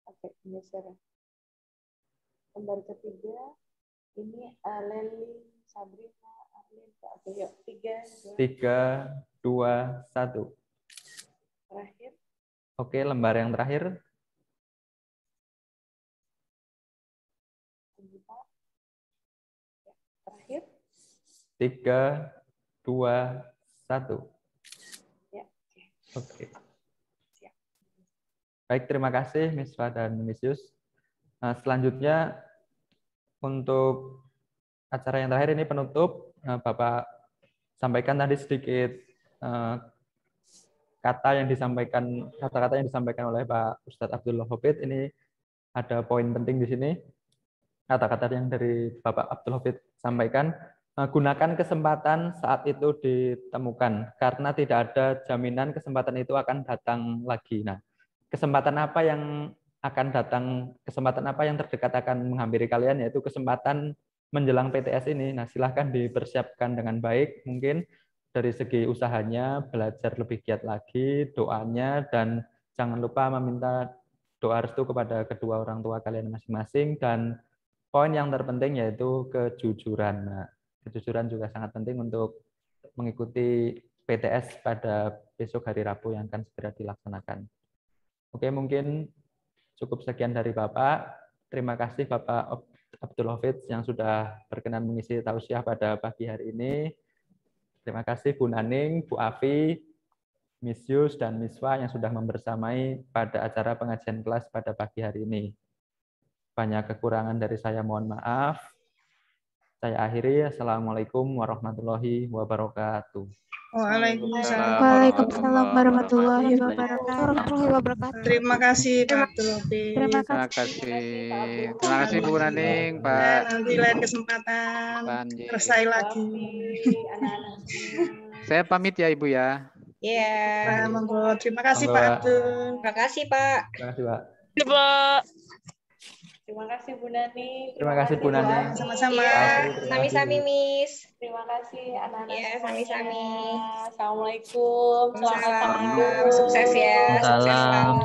Oke, geser. Lembar ketiga. Ini Leli, Sabrina, Arlin, Kak Abdul. Yuk, 3, 3, 2, 1. terakhir. Oke, lembar yang terakhir. Tunggu, Pak. Ya, terakhir. 3, 2, 1. Ya, oke. Baik, terima kasih Miswa dan Miss Yus. Selanjutnya untuk acara yang terakhir ini penutup, Bapak sampaikan tadi sedikit kata-kata yang disampaikan oleh Pak Ustadz Abdul Hafid. Ini ada poin penting di sini. Kata-kata yang dari Bapak Abdul Hafid sampaikan, gunakan kesempatan saat itu ditemukan, karena tidak ada jaminan kesempatan itu akan datang lagi. Nah, kesempatan apa yang akan datang, kesempatan apa yang terdekat akan menghampiri kalian, yaitu kesempatan menjelang PTS ini. Nah, silahkan dipersiapkan dengan baik, mungkin dari segi usahanya, belajar lebih giat lagi, doanya, dan jangan lupa meminta doa restu kepada kedua orang tua kalian masing-masing, dan poin yang terpenting yaitu kejujuran. Nah, kejujuran juga sangat penting untuk mengikuti PTS pada besok hari Rabu yang akan segera dilaksanakan. Oke, mungkin cukup sekian dari Bapak. Terima kasih Bapak Abdul Hafid yang sudah berkenan mengisi tausiah pada pagi hari ini. Terima kasih Bu Naning, Bu Afi, Miss Yus, dan Miswa yang sudah membersamai pada acara pengajian kelas pada pagi hari ini. Banyak kekurangan dari saya, mohon maaf. Saya akhiri. Assalamualaikum warahmatullahi wabarakatuh. Waalaikumsalam warahmatullahi wabarakatuh. Terima kasih Pak Abdul Hafid. Terima kasih. Terima kasih Bu Naning, Pak. Nanti lain kesempatan selesai lagi. Saya pamit ya Ibu ya. Iya. Monggo. Terima kasih Pak Abdul. Terima kasih Pak. Terima kasih Pak. Terima kasih Bu Nani. Terima kasih Bu Nani. Sama-sama. Sami-sami Miss. Terima kasih anak-anak. Ya, sami-sami. Assalamualaikum. Selamat pagi. Sukses ya. Sukses selalu.